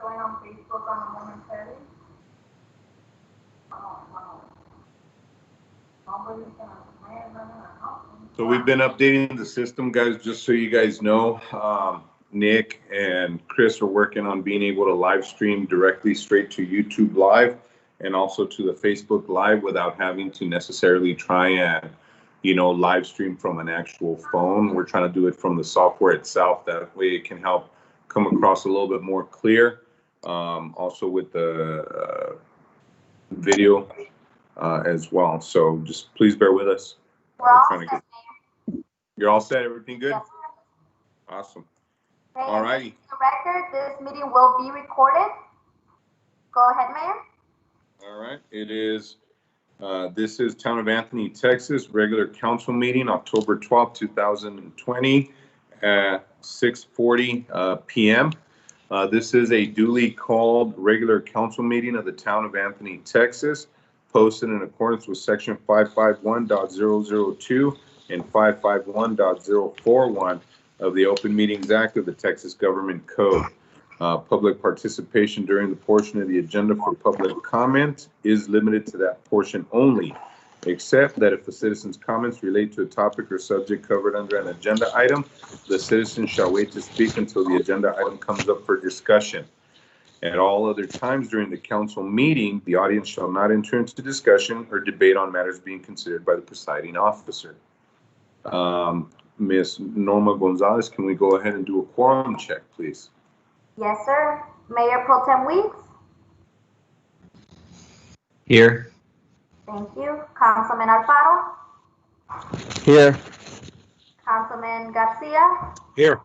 showing on Facebook on the momentarily. So we've been updating the system, guys, just so you guys know. Nick and Chris are working on being able to live stream directly straight to YouTube Live and also to the Facebook Live without having to necessarily try and, live stream from an actual phone. We're trying to do it from the software itself. That way it can help come across a little bit more clear. Also with the video as well. So just please bear with us. You're all set? Everything good? Yes. Awesome. Okay, All righty. For the record, this meeting will be recorded. Go ahead, Mayor. All right. It is, this is Town of Anthony, Texas, regular council meeting, October 12th, 2020 at 6:40 p.m. This is a duly called regular council meeting of the Town of Anthony, Texas, posted in accordance with section 551.002 and 551.041 of the Open Meetings Act of the Texas Government Code. Public participation during the portion of the agenda for public comment is limited to that portion only, except that if the citizen's comments relate to a topic or subject covered under an agenda item, the citizen shall wait to speak until the agenda item comes up for discussion. At all other times during the council meeting, the audience shall not enter into discussion or debate on matters being considered by the presiding officer. Ms. Norma Gonzalez, can we go ahead and do a quorum check, please? Yes, sir. Mayor Pro Tem Weeks. Here. Thank you. Councilman Alfaro. Here. Councilman Garcia. Here.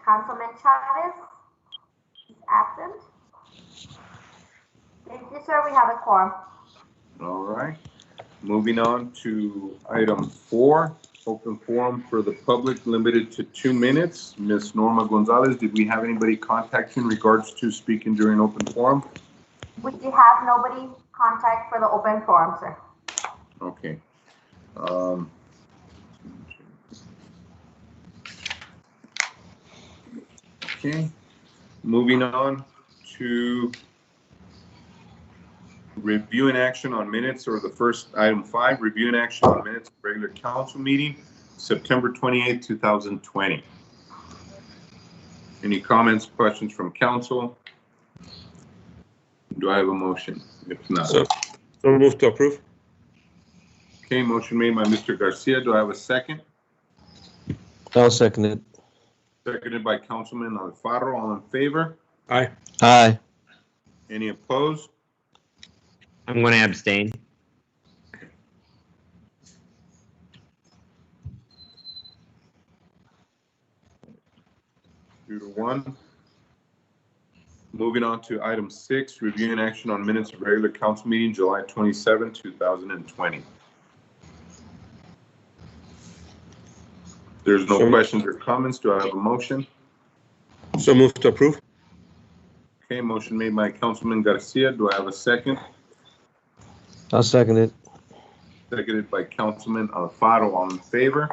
Councilman Chavez is absent. Thank you, sir. We have a quorum. All right. Moving on to item 4, open forum for the public limited to 2 minutes. Ms. Norma Gonzalez, did we have anybody contact you in regards to speaking during open forum? We do have nobody contact for the open forum, sir. Okay. Okay. Moving on to review and action on minutes, or the first item 5, review and action on minutes of regular council meeting, September 28th, 2020. Any comments, questions from council? Do I have a motion? If not. So move to approve. Okay, motion made by Mr. Garcia. Do I have a second? I'll second it. Seconded by Councilman Alfaro. All in favor? Aye. Aye. Any opposed? I'm going to abstain. 2-1. Moving on to item 6, review and action on minutes of regular council meeting, July 27, 2020. There's no questions or comments. Do I have a motion? So move to approve. Okay, motion made by Councilman Garcia. Do I have a second? I'll second it. Seconded by Councilman Alfaro. All in favor?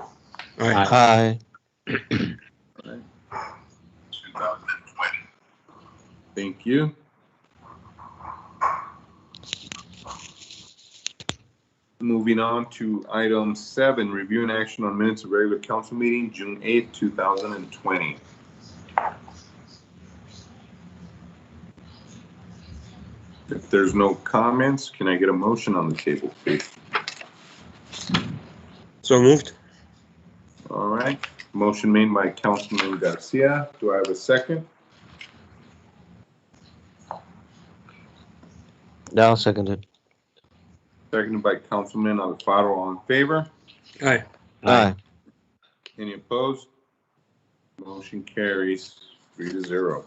Aye. Aye. 2020. Thank you. Moving on to item 7, review and action on minutes of regular council meeting, June 8th, 2020. If there's no comments, can I get a motion on the table, please? So moved. All right. Motion made by Councilman Garcia. Do I have a second? I'll second it. Seconded by Councilman Alfaro. All in favor? Aye. Aye. Any opposed? Motion carries 3-0.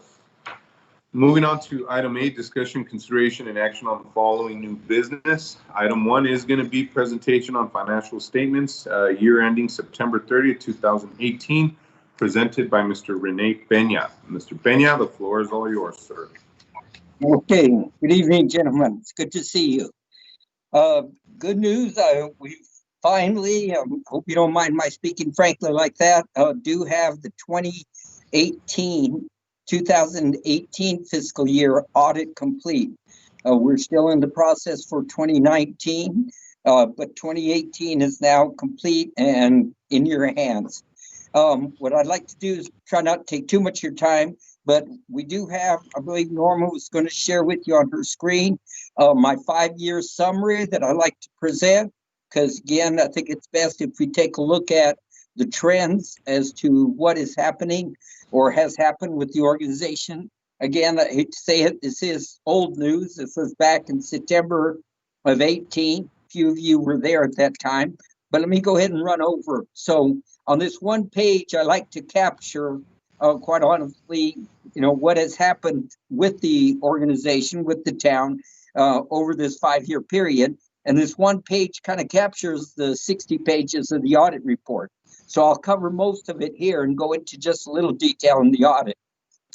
Moving on to item 8, discussion, consideration, and action on the following new business. Item 1 is going to be presentation on financial statements, year ending September 30th, 2018, presented by Mr. Rene Peña. Mr. Peña, the floor is all yours, sir. Okay, good evening, gentlemen. It's good to see you. Good news, we finally, hope you don't mind my speaking frankly like that, do have the 2018 2018 fiscal year audit complete. We're still in the process for 2019, but 2018 is now complete and in your hands. What I'd like to do is try not to take too much of your time, but we do have, I believe Norma was going to share with you on her screen, my 5-year summary that I like to present, because again, I think it's best if we take a look at the trends as to what is happening or has happened with the organization. Again, I hate to say it, this is old news. This was back in September of 18. Few of you were there at that time, but let me go ahead and run over. So on this one page, I like to capture, quite honestly, what has happened with the organization, with the town, over this 5-year period. And this one page kind of captures the 60 pages of the audit report. So I'll cover most of it here and go into just a little detail in the audit.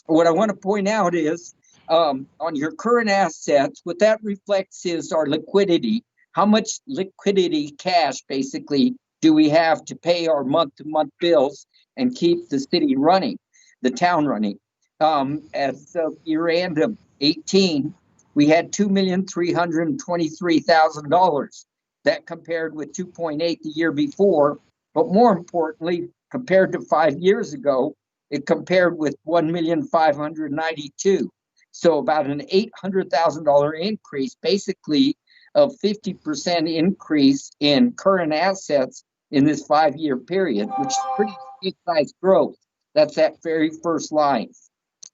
What I want to point out is on your current assets, what that reflects is our liquidity. How much liquidity, cash, basically, do we have to pay our month-to-month bills and keep the city running, the town running? As of year end of 18, we had $2,323,000. That compared with 2.8 the year before. But more importantly, compared to 5 years ago, it compared with $1,592,000. So about an $800,000 increase, basically a 50% increase in current assets in this 5-year period, which is pretty big size growth. That's that very first line.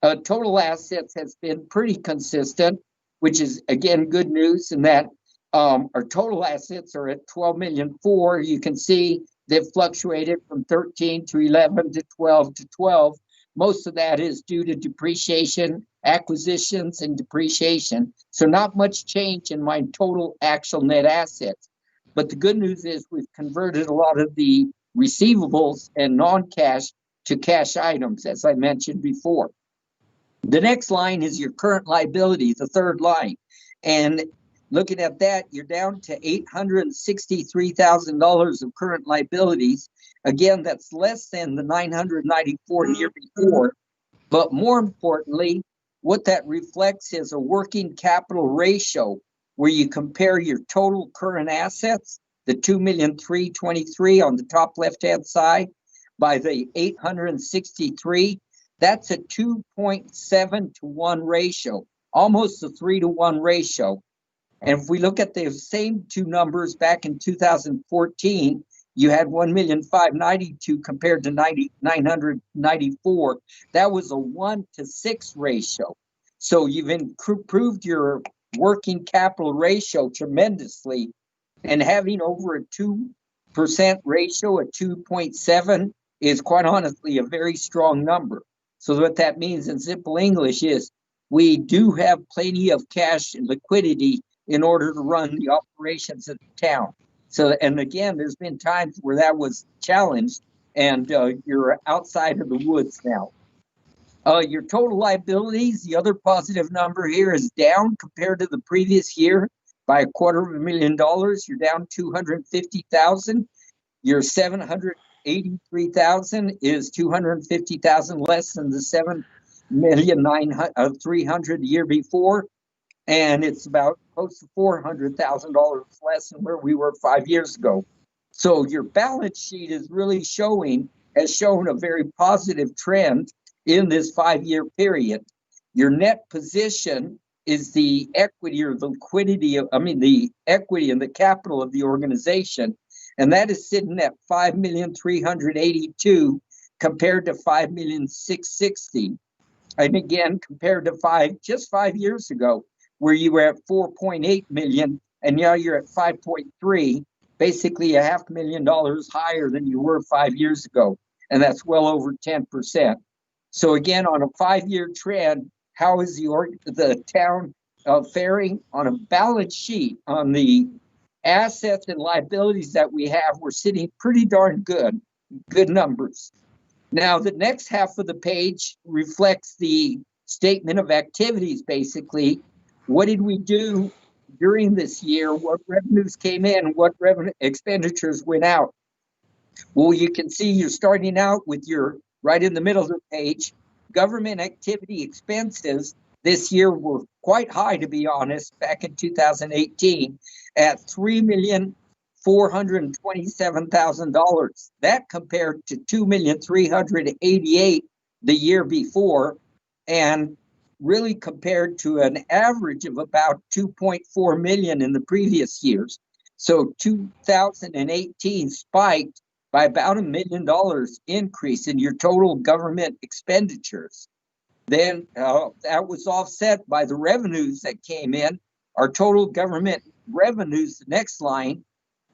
Total assets has been pretty consistent, which is again good news in that our total assets are at $12,000,004. You can see they've fluctuated from 13 to 11 to 12 to 12. Most of that is due to depreciation, acquisitions, and depreciation. So not much change in my total actual net assets. But the good news is we've converted a lot of the receivables and non-cash to cash items, as I mentioned before. The next line is your current liability, the third line. And looking at that, you're down to $863,000 of current liabilities. Again, that's less than the $994 the year before. But more importantly, what that reflects is a working capital ratio where you compare your total current assets, the $2,323,000 on the top left-hand side, by the 863. That's a 2.7 to 1 ratio, almost a 3 to 1 ratio. And if we look at the same two numbers back in 2014, you had 1,592,000 compared to 994. That was a 1 to 6 ratio. So you've improved your working capital ratio tremendously, and having over a 2% ratio, a 2.7, is quite honestly a very strong number. So what that means in simple English is we do have plenty of cash and liquidity in order to run the operations of the town. So, and again, there's been times where that was challenged, and you're outside of the woods now. Your total liabilities, the other positive number here, is down compared to the previous year by $250,000. You're down $250,000. Your $783,000 is $250,000 less than the $7,300,000 the year before, and it's about close to $400,000 less than where we were 5 years ago. So your balance sheet is really has shown a very positive trend in this 5-year period. Your net position is the equity or the liquidity the equity and the capital of the organization. And that is sitting at $5,382,000 compared to $5,660,000. And again, compared to just 5 years ago, where you were at 4.8 million, and now you're at 5.3, basically $500,000 higher than you were 5 years ago. And that's well over 10%. So again, on a 5-year trend, how is the town faring? On a balance sheet, on the assets and liabilities that we have, we're sitting pretty darn good numbers. Now, the next half of the page reflects the statement of activities, basically. What did we do during this year? What revenues came in? What revenue expenditures went out? Well, you can see you're starting out with right in the middle of the page government activity expenses this year were quite high, to be honest, back in 2018 at $3,427,000. That compared to $2,388,000 the year before, and really compared to an average of about 2.4 million in the previous years. So 2018 spiked by about $1 million increase in your total government expenditures. Then that was offset by the revenues that came in. Our total government revenues, the next line,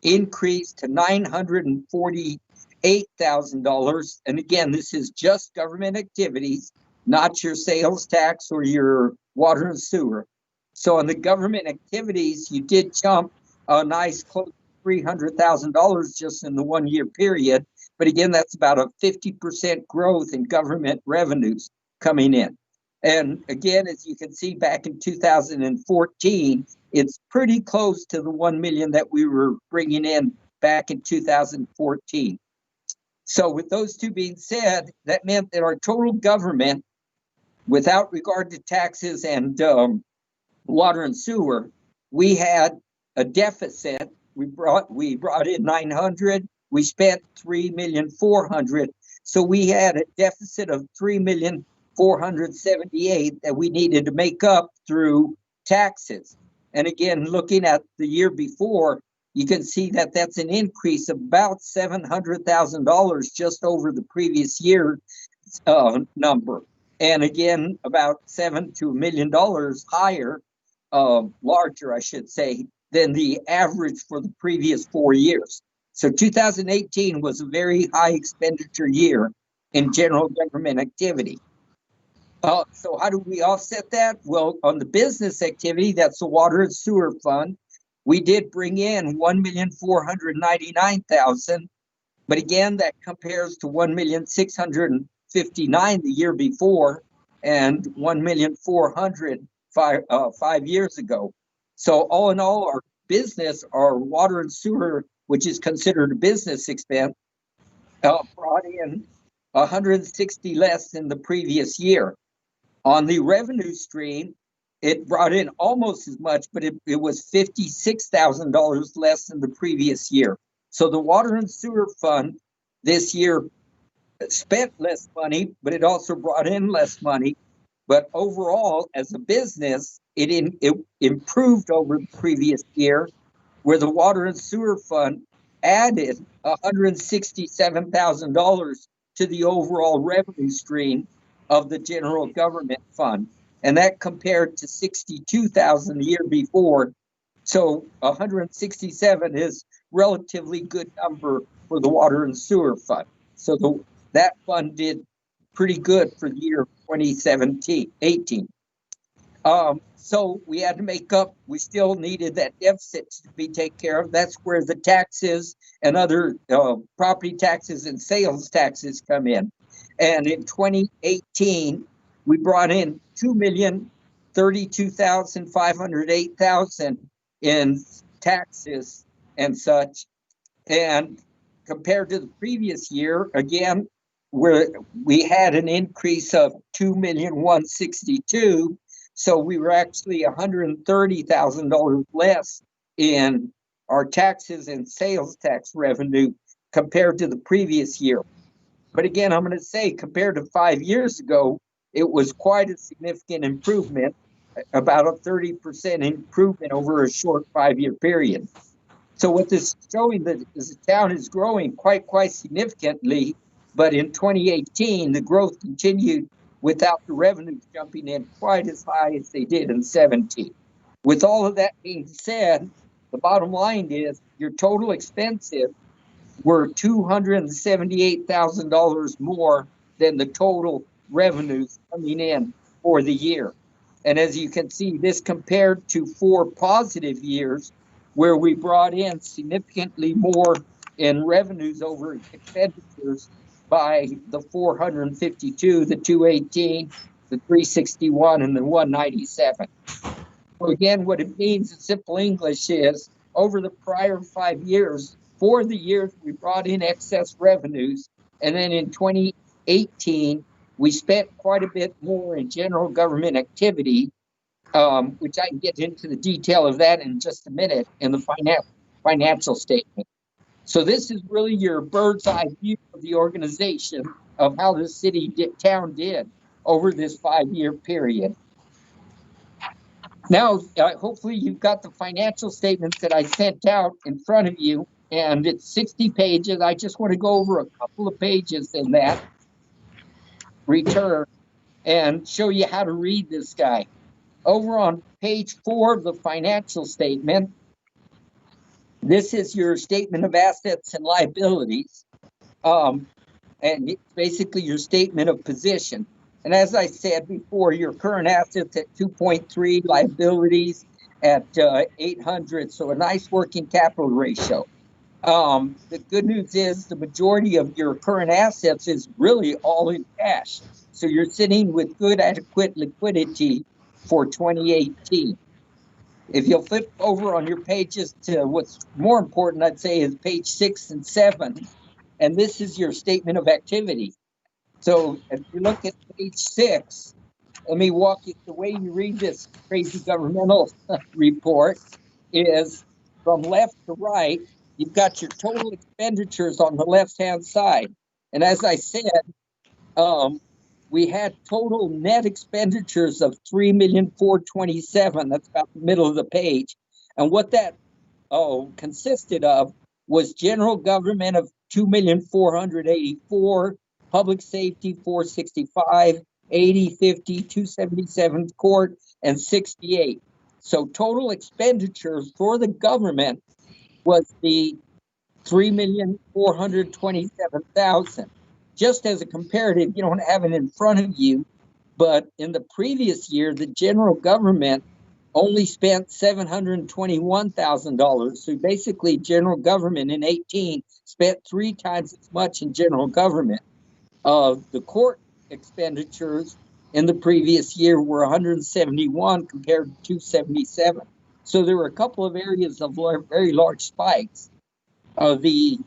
increased to $948,000. And again, this is just government activities, not your sales tax or your water and sewer. So on the government activities, you did jump a nice close to $300,000 just in the 1 year period. But again, that's about a 50% growth in government revenues coming in. And again, as you can see back in 2014, it's pretty close to the 1 million that we were bringing in back in 2014. So with those two being said, that meant that our total government, without regard to taxes and water and sewer, we had a deficit. We brought in 900. We spent 3,400,000. So we had a deficit of 3,478,000 that we needed to make up through taxes. And again, looking at the year before, you can see that that's an increase of about $700,000 just over the previous year number. And again, about $7 to $1 million higher, larger, I should say, than the average for the previous 4 years. So 2018 was a very high expenditure year in general government activity. So how do we offset that? Well, on the business activity, that's the water and sewer fund, we did bring in 1,499,000, but again, that compares to 1,659,000 the year before and 1,400,000 5 years ago. So all in all, our business, our water and sewer, which is considered a business expense, brought in 160 less than the previous year. On the revenue stream, it brought in almost as much, but it was $56,000 less than the previous year. So the water and sewer fund this year spent less money, but it also brought in less money. But overall, as a business, it improved over the previous year, where the water and sewer fund added $167,000 to the overall revenue stream of the general government fund. And that compared to 62,000 the year before. So 167 is relatively good number for the water and sewer fund. So that fund did pretty good for the year 2017-18. So we had to make up, we still needed that deficit to be taken care of. That's where the taxes and other property taxes and sales taxes come in. And in 2018, we brought in 2,032,508,000 in taxes and such. And compared to the previous year, again, where we had an increase of 2,162,000. So we were actually $130,000 less in our taxes and sales tax revenue compared to the previous year. But again, I'm going to say compared to 5 years ago, it was quite a significant improvement, about a 30% improvement over a short 5 year period. So what this is showing that the town is growing quite significantly, but in 2018, the growth continued without the revenues jumping in quite as high as they did in 17. With all of that being said, the bottom line is your total expenses were $278,000 more than the total revenues coming in for the year. And as you can see, this compared to 4 positive years where we brought in significantly more in revenues over expenditures by the 452, the 218, the 361, and the 197. So again, what it means in simple English is over the prior 5 years, 4 of the years we brought in excess revenues, and then in 2018, we spent quite a bit more in general government activity, which I can get into the detail of that in just a minute in the financial statement. So this is really your bird's eye view of the organization of how the town did over this 5-year period. Now, hopefully you've got the financial statements that I sent out in front of you, and it's 60 pages. I just want to go over a couple of pages in that return and show you how to read this guy. Over on page 4 of the financial statement, this is your statement of assets and liabilities. And it's basically your statement of position. And as I said before, your current assets at 2.3, liabilities at 800, so a nice working capital ratio. The good news is the majority of your current assets is really all in cash. So you're sitting with good, adequate liquidity for 2018. If you'll flip over on your pages to what's more important, I'd say, is page 6 and 7. And this is your statement of activity. So if you look at page 6, let me walk you, the way you read this crazy governmental report is from left to right. You've got your total expenditures on the left-hand side. And as I said, we had total net expenditures of $3,427,000. That's about the middle of the page. And what that consisted of was general government of $2,484,000, public safety 465, 80, 50, 277 court, and 68. So total expenditures for the government was the $3,427,000. Just as a comparative, you don't have it in front of you, but in the previous year, the general government only spent $721,000. So basically, general government in 18 spent 3 times as much in general government. The court expenditures in the previous year were 171 compared to 277. So there were a couple of areas of very large spikes. The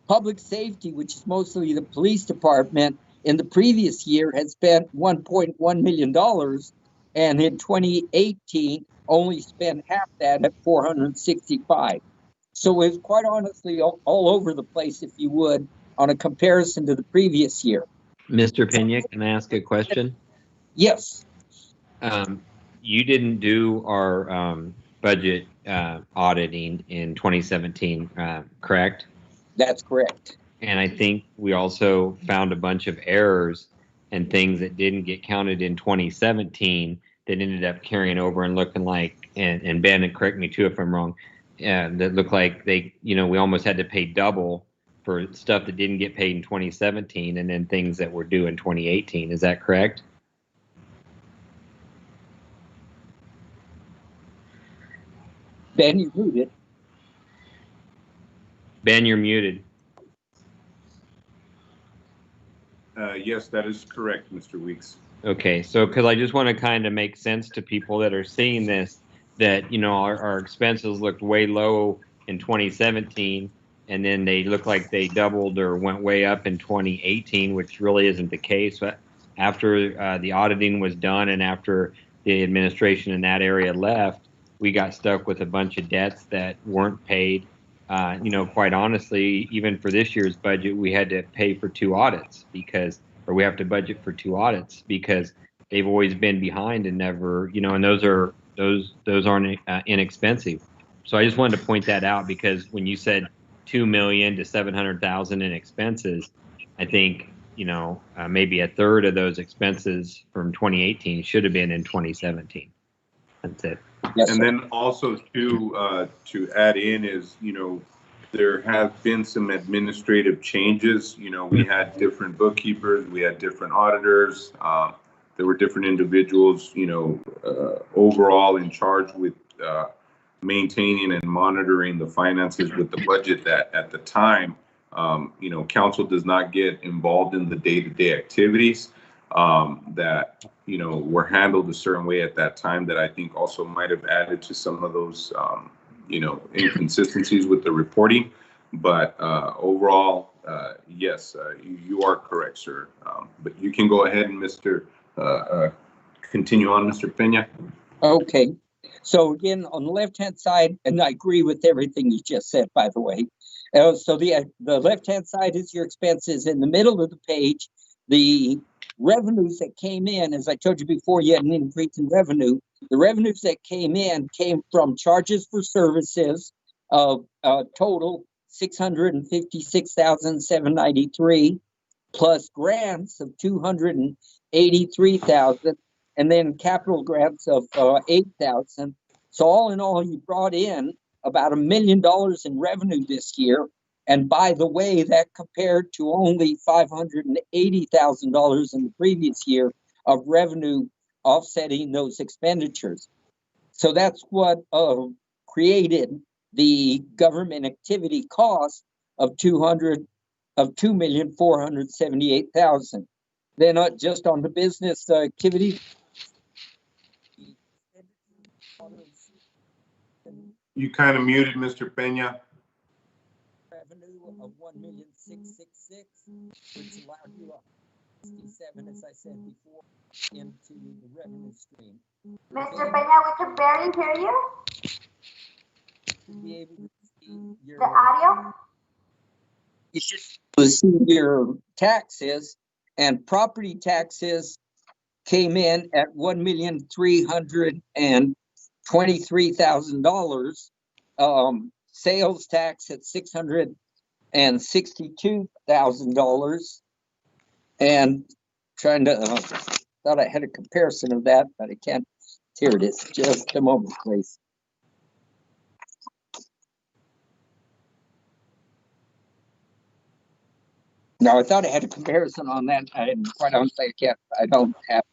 public safety, which is mostly the police department, in the previous year had spent $1.1 million, and in 2018 only spent half that at 465. So it's quite honestly all over the place, if you would, on a comparison to the previous year. Mr. Pena, can I ask a question? Yes. You didn't do our budget auditing in 2017, correct? That's correct. And I think we also found a bunch of errors and things that didn't get counted in 2017 that ended up carrying over and looking like, and Ben, and correct me too if I'm wrong, that looked like we almost had to pay double for stuff that didn't get paid in 2017 and then things that were due in 2018. Is that correct? Ben, you're muted. Ben, you're muted. Yes, that is correct, Mr. Weeks. Okay, so because I just want to kind of make sense to people that are seeing this, that, our expenses looked way low in 2017, and then they look like they doubled or went way up in 2018, which really isn't the case. But after the auditing was done and after the administration in that area left, we got stuck with a bunch of debts that weren't paid. Quite honestly, even for this year's budget, we had to pay for 2 audits we have to budget for 2 audits because they've always been behind and never, and those aren't inexpensive. So I just wanted to point that out because when you said $2 million to $700,000 in expenses, I think, maybe a third of those expenses from 2018 should have been in 2017. That's it. Yes, And sir. then also to add in is, there have been some administrative changes. We had different bookkeepers, we had different auditors. There were different individuals, overall in charge with maintaining and monitoring the finances with the budget that at the time, council does not get involved in the day-to-day activities that, were handled a certain way at that time that I think also might have added to some of those, inconsistencies with the reporting. But overall, yes, you are correct, sir. But you can go ahead and continue on, Mr. Pena. Okay. So again, on the left-hand side, and I agree with everything you just said, by the way. So the left-hand side is your expenses. In the middle of the page, the revenues that came in, as I told you before, you had an increase in revenue. The revenues that came in came from charges for services of total $656,793, plus grants of $283,000, and then capital grants of $8,000. So all in all, you brought in about $1 million in revenue this year. And by the way, that compared to only $580,000 in the previous year of revenue offsetting those expenditures. So that's what created the government activity cost of $2,478,000. Then just on the business activity. You kind of muted, Mr. Pena. Revenue of $1,666,000, which allowed you 67, as I said before, into the revenue stream. Mr. Pena, we can barely hear you. To be able to see your The audio. You should see your taxes, and property taxes came in at $1,323,000. Sales tax at $662,000, and trying to thought I had a comparison of that, but I can't. Here it is. Just a moment, please. No, I thought I had a comparison on that. I quite honestly, I don't have.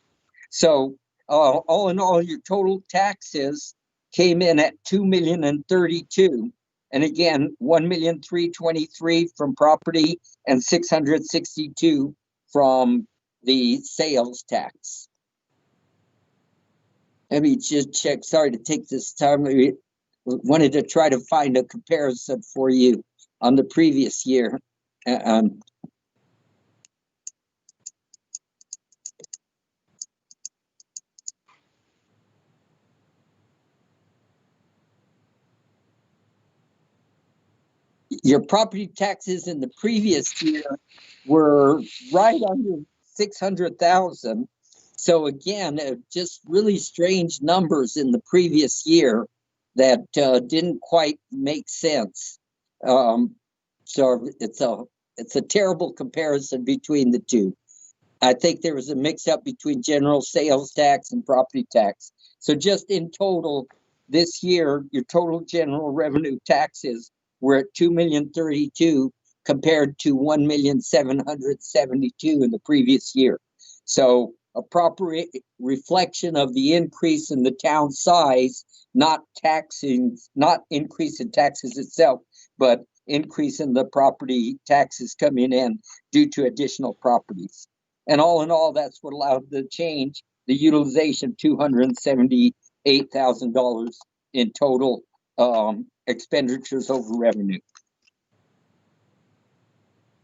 So all in all, your total taxes came in at $2,032,000, and again, $1,323,000 from property and $662,000 from the sales tax. Let me just check. Sorry to take this time. We wanted to try to find a comparison for you on the previous year. Your property taxes in the previous year were right under $600,000. So again, just really strange numbers in the previous year that didn't quite make sense. So it's a terrible comparison between the two. I think there was a mix-up between general sales tax and property tax. So just in total, this year, your total general revenue taxes were at $2,032,000 compared to $1,772,000 in the previous year. So a proper reflection of the increase in the town size, not increase in taxes itself, but increase in the property taxes coming in due to additional properties. And all in all, that's what allowed the change, the utilization of $278,000 in total expenditures over revenue.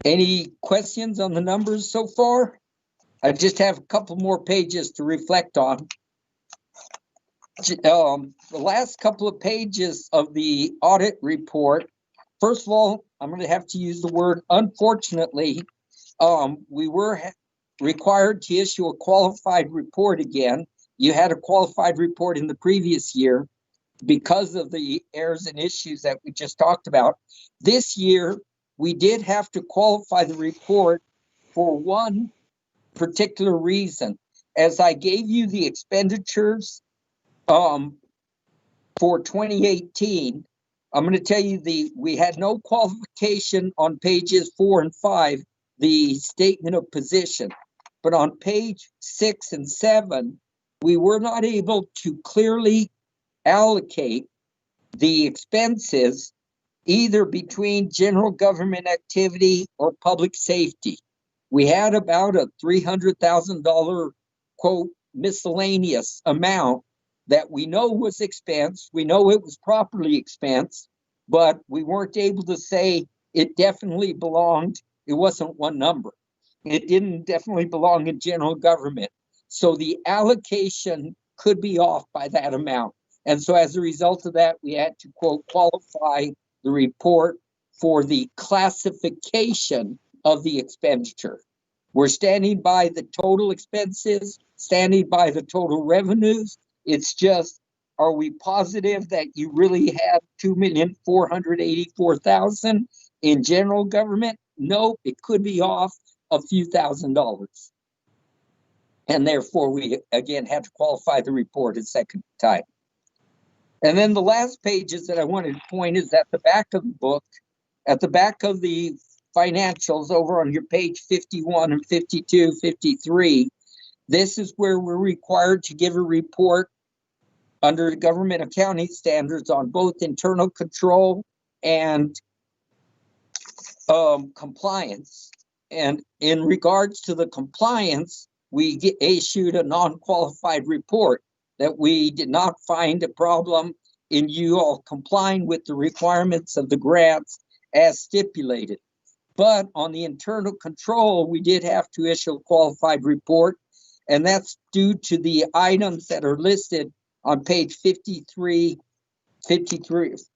Any questions on the numbers so far? I just have a couple more pages to reflect on. The last couple of pages of the audit report, first of all, I'm going to have to use the word unfortunately. We were required to issue a qualified report again. You had a qualified report in the previous year because of the errors and issues that we just talked about. This year, we did have to qualify the report for one particular reason. As I gave you the expenditures for 2018, I'm going to tell you we had no qualification on pages 4 and 5, the statement of position. But on page 6 and 7, we were not able to clearly allocate the expenses either between general government activity or public safety. We had about a $300,000 quote miscellaneous amount that we know was expensed. We know it was properly expensed, but we weren't able to say it definitely belonged It wasn't one number. It didn't definitely belong in general government. So the allocation could be off by that amount. And so as a result of that, we had to, quote, qualify the report for the classification of the expenditure. We're standing by the total expenses, standing by the total revenues. It's just, are we positive that you really have $2,484,000 in general government? No, it could be off a few $1,000s. And therefore, we again had to qualify the report a second time. And then the last pages that I wanted to point is at the back of the book, at the back of the financials over on your page 51 and 52, 53. This is where we're required to give a report under government accounting standards on both internal control and compliance. And in regards to the compliance, we issued a non-qualified report that we did not find a problem in you all complying with the requirements of the grants as stipulated. But on the internal control, we did have to issue a qualified report, and that's due to the items that are listed on page 53,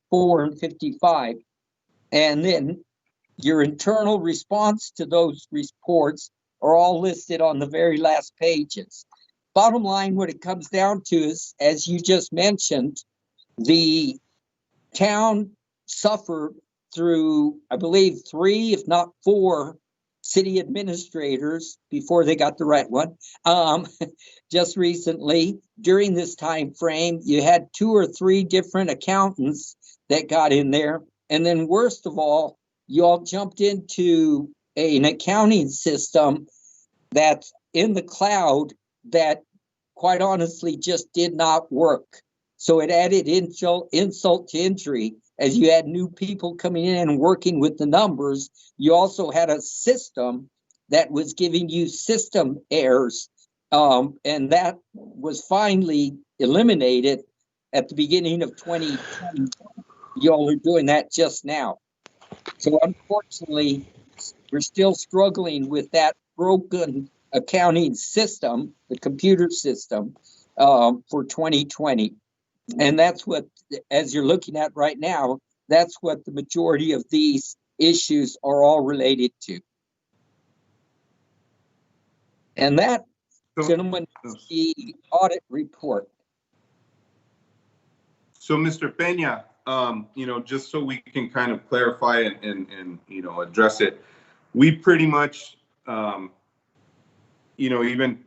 4, and 55. And then your internal response to those reports are all listed on the very last pages. Bottom line, what it comes down to is, as you just mentioned, the town suffered through, I believe, 3, if not 4, city administrators before they got the right one. Just recently, during this time frame, you had 2 or 3 different accountants that got in there. And then worst of all, you all jumped into an accounting system that's in the cloud that quite honestly just did not work. So it added insult to injury. As you had new people coming in and working with the numbers, you also had a system that was giving you system errors. And that was finally eliminated at the beginning of 2020. You all are doing that just now. So unfortunately, we're still struggling with that broken accounting system, the computer system, for 2020. And that's what, as you're looking at right now, that's what the majority of these issues are all related to. And that, gentlemen, is the audit report. So, Mr. Peña, just so we can kind of clarify and address it, we pretty much, even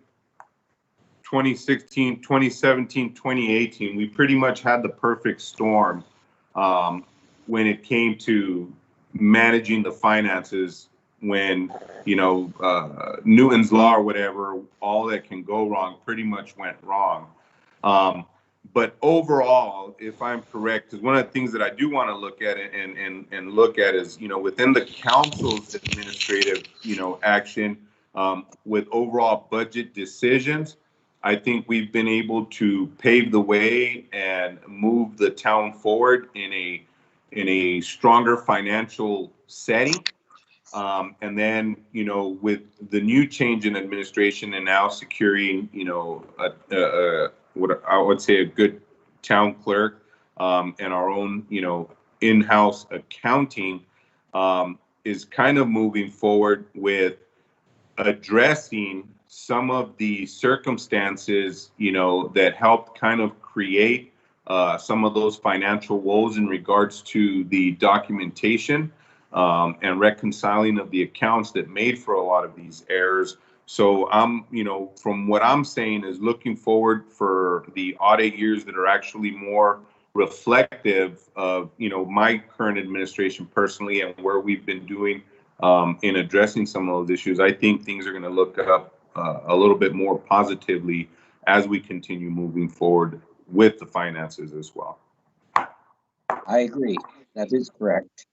2016, 2017, 2018, we pretty much had the perfect storm when it came to managing the finances when, Newton's Law or whatever, all that can go wrong pretty much went wrong. But overall, if I'm correct, because one of the things that I do want to look at and look at is, within the council's administrative, action with overall budget decisions, I think we've been able to pave the way and move the town forward in a stronger financial setting. And then, with the new change in administration and now securing, what I would say a good town clerk and our own, in-house accounting is kind of moving forward with addressing some of the circumstances, that helped kind of create some of those financial woes in regards to the documentation and reconciling of the accounts that made for a lot of these errors. So I'm, from what I'm saying is looking forward for the audit years that are actually more reflective of, my current administration personally and where we've been doing in addressing some of those issues. I think things are going to look up a little bit more positively as we continue moving forward with the finances as well. I agree. That is correct.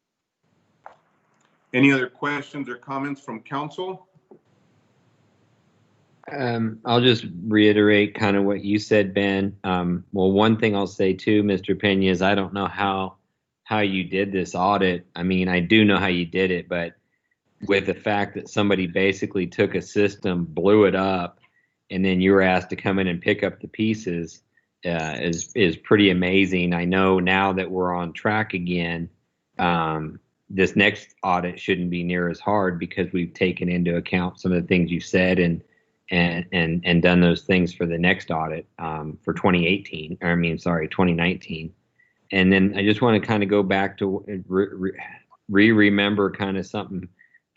Any other questions or comments from council? I'll just reiterate kind of what you said, Ben. Well, one thing I'll say too, Mr. Peña, is I don't know how you did this audit. I mean, I do know how you did it, but with the fact that somebody basically took a system, blew it up, and then you were asked to come in and pick up the pieces is pretty amazing. I know now that we're on track again, this next audit shouldn't be near as hard because we've taken into account some of the things you said and done those things for the next audit for 2019. And then I just want to kind of go back to remember kind of something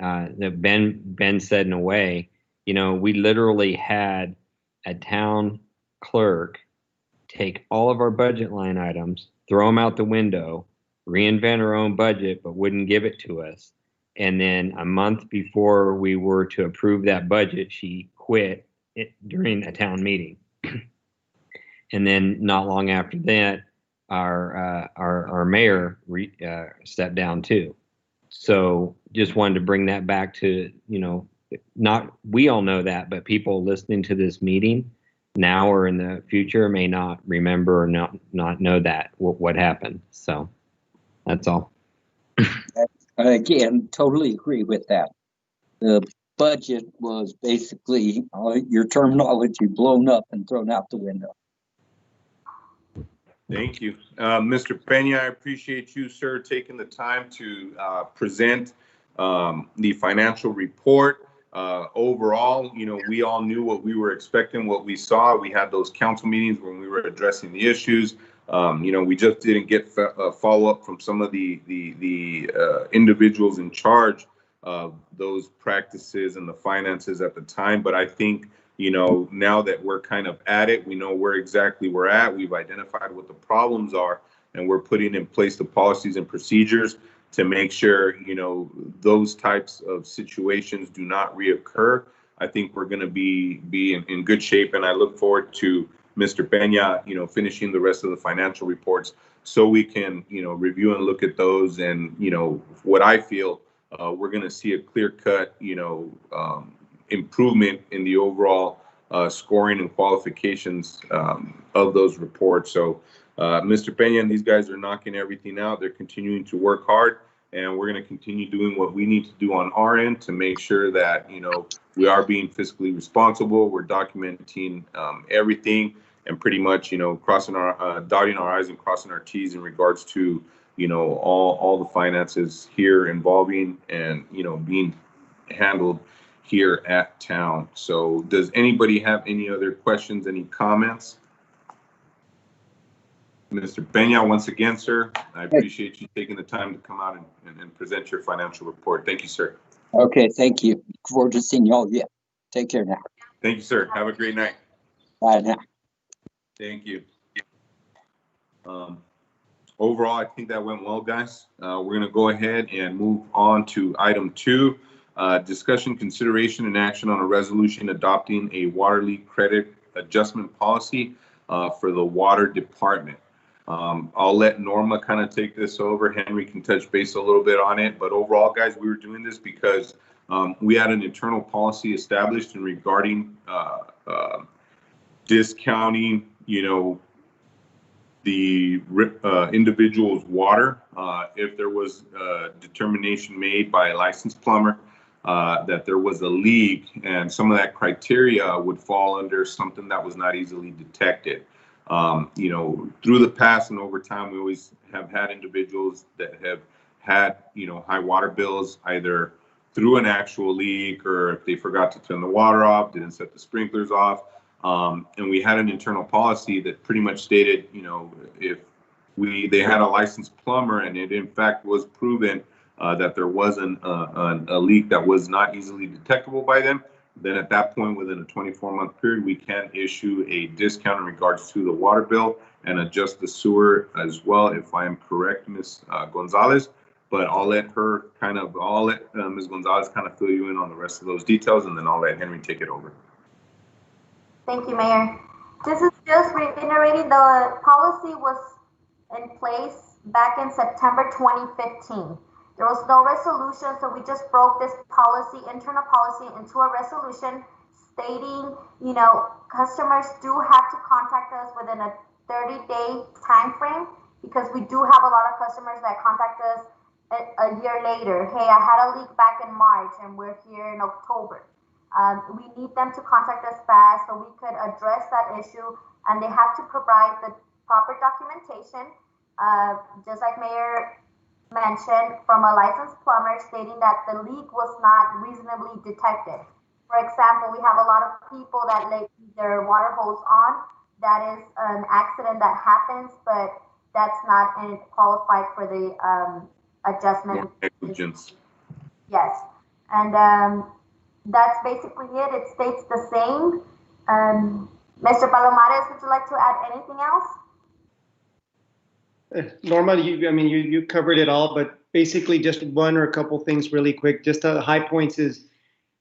that Ben said in a way. You know, we literally had a town clerk take all of our budget line items, throw them out the window, reinvent her own budget, but wouldn't give it to us. And then a month before we were to approve that budget, she quit during a town meeting. And then not long after that, our mayor stepped down too. So just wanted to bring that back to, you know, not we all know that, but people listening to this meeting now or in the future may not remember or not know that what happened. So that's all. Again, totally agree with that. The budget was basically, your terminology, blown up and thrown out the window. Thank you. Mr. Pena, I appreciate you, sir, taking the time to present the financial report. Overall, you know, we all knew what we were expecting, what we saw. We had those council meetings when we were addressing the issues. You know, we just didn't get a follow-up from some of the individuals in charge of those practices and the finances at the time. But I think, you know, now that we're kind of at it, we know where exactly we're at. We've identified what the problems are, and we're putting in place the policies and procedures to make sure, you know, those types of situations do not reoccur. I think we're going to be in good shape, and I look forward to Mr. Pena, you know, finishing the rest of the financial reports so we can, you know, review and look at those. And, you know, what I feel we're going to see a clear-cut, you know, improvement in the overall scoring and qualifications of those reports. So Mr. Pena and these guys are knocking everything out. They're continuing to work hard, and we're going to continue doing what we need to do on our end to make sure that, you know, we are being fiscally responsible. We're documenting everything and pretty much, you know, crossing our dotting our I's and crossing our T's in regards to, you know, all the finances here involving and, you know, being handled here at town. So does anybody have any other questions, any comments? Mr. Pena, once again, sir, I appreciate you taking the time to come out and present your financial report. Thank you, sir. Okay, thank you. Look forward to seeing y'all again. Take care now. Thank you, sir. Have a great night. Bye now. Thank you. Overall, I think that went well, guys. We're going to go ahead and move on to item 2, discussion, consideration, and action on a resolution adopting a water leak credit adjustment policy for the water department. I'll let Norma kind of take this over. Henry can touch base a little bit on it. But overall, guys, we were doing this because we had an internal policy established in regarding discounting, you know, the individual's water if there was a determination made by a licensed plumber that there was a leak, and some of that criteria would fall under something that was not easily detected. You know, through the past and over time, we always have had individuals that have had, you know, high water bills, either through an actual leak or if they forgot to turn the water off, didn't set the sprinklers off. And we had an internal policy that pretty much stated, you know, if they had a licensed plumber and it in fact was proven that there wasn't a leak that was not easily detectable by them, then at that point, within a 24-month period, we can issue a discount in regards to the water bill and adjust the sewer as well, if I am correct, Ms. Gonzalez. But I'll let Ms. Gonzalez kind of fill you in on the rest of those details, and then I'll let Henry take it over. Thank you, Mayor. This is just reiterating the policy was in place back in September 2015. There was no resolution, so we just broke this policy, internal policy, into a resolution stating, you know, customers do have to contact us within a 30-day time frame, because we do have a lot of customers that contact us a year later, hey, I had a leak back in March and we're here in October. We need them to contact us fast so we could address that issue, and they have to provide the proper documentation, just like Mayor mentioned, from a licensed plumber stating that the leak was not reasonably detected. For example, we have a lot of people that leave their water hose on. That is an accident that happens, but that's not qualified for the adjustment. More negligence. Yes, and that's basically it. It stays the same. Mr. Palomares, would you like to add anything else? Norma, you covered it all, but basically just one or a couple things really quick. Just the high points is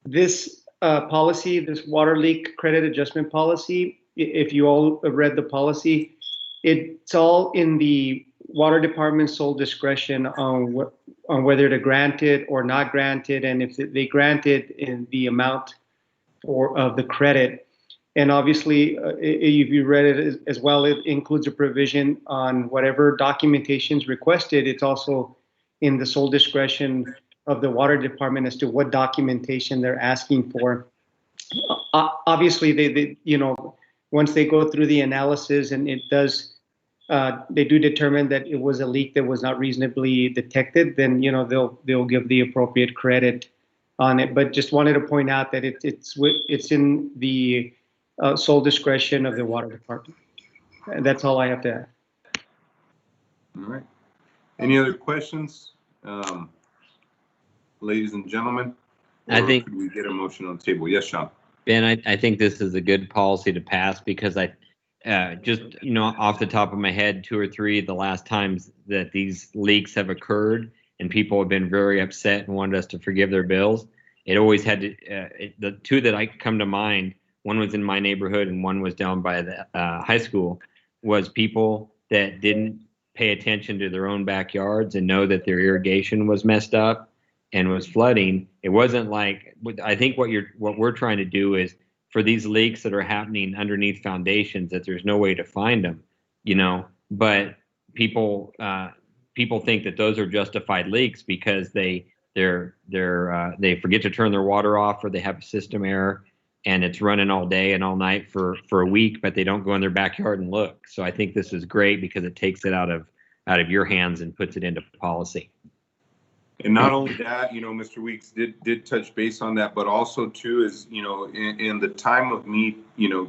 this policy, this water leak credit adjustment policy. If you all have read the policy, it's all in the water department's sole discretion on whether to grant it or not grant it, and if they grant it in the amount of the credit. And obviously, if you read it as well, it includes a provision on whatever documentation is requested. It's also in the sole discretion of the water department as to what documentation they're asking for. Obviously, they once they go through the analysis and it does, they do determine that it was a leak that was not reasonably detected, then they'll give the appropriate credit on it. But just wanted to point out that it's in the sole discretion of the water department. And that's all I have to add. All right. Any other questions, ladies and gentlemen? I think could we get a motion on the table? Yes, Sean. Ben, I think this is a good policy to pass because I just off the top of my head, 2 or 3 of the last times that these leaks have occurred and people have been very upset and wanted us to forgive their bills. It always had to. The 2 that I come to mind, one was in my neighborhood and one was down by the high school, was people that didn't pay attention to their own backyards and know that their irrigation was messed up and was flooding. It wasn't like, I think what we're trying to do is for these leaks that are happening underneath foundations that there's no way to find them, but people think that those are justified leaks because they forget to turn their water off or they have a system error and it's running all day and all night for a week, but they don't go in their backyard and look. So I think this is great because it takes it out of your hands and puts it into policy. And not only that, Mr. Weeks did touch base on that, but also too is, in the time of me,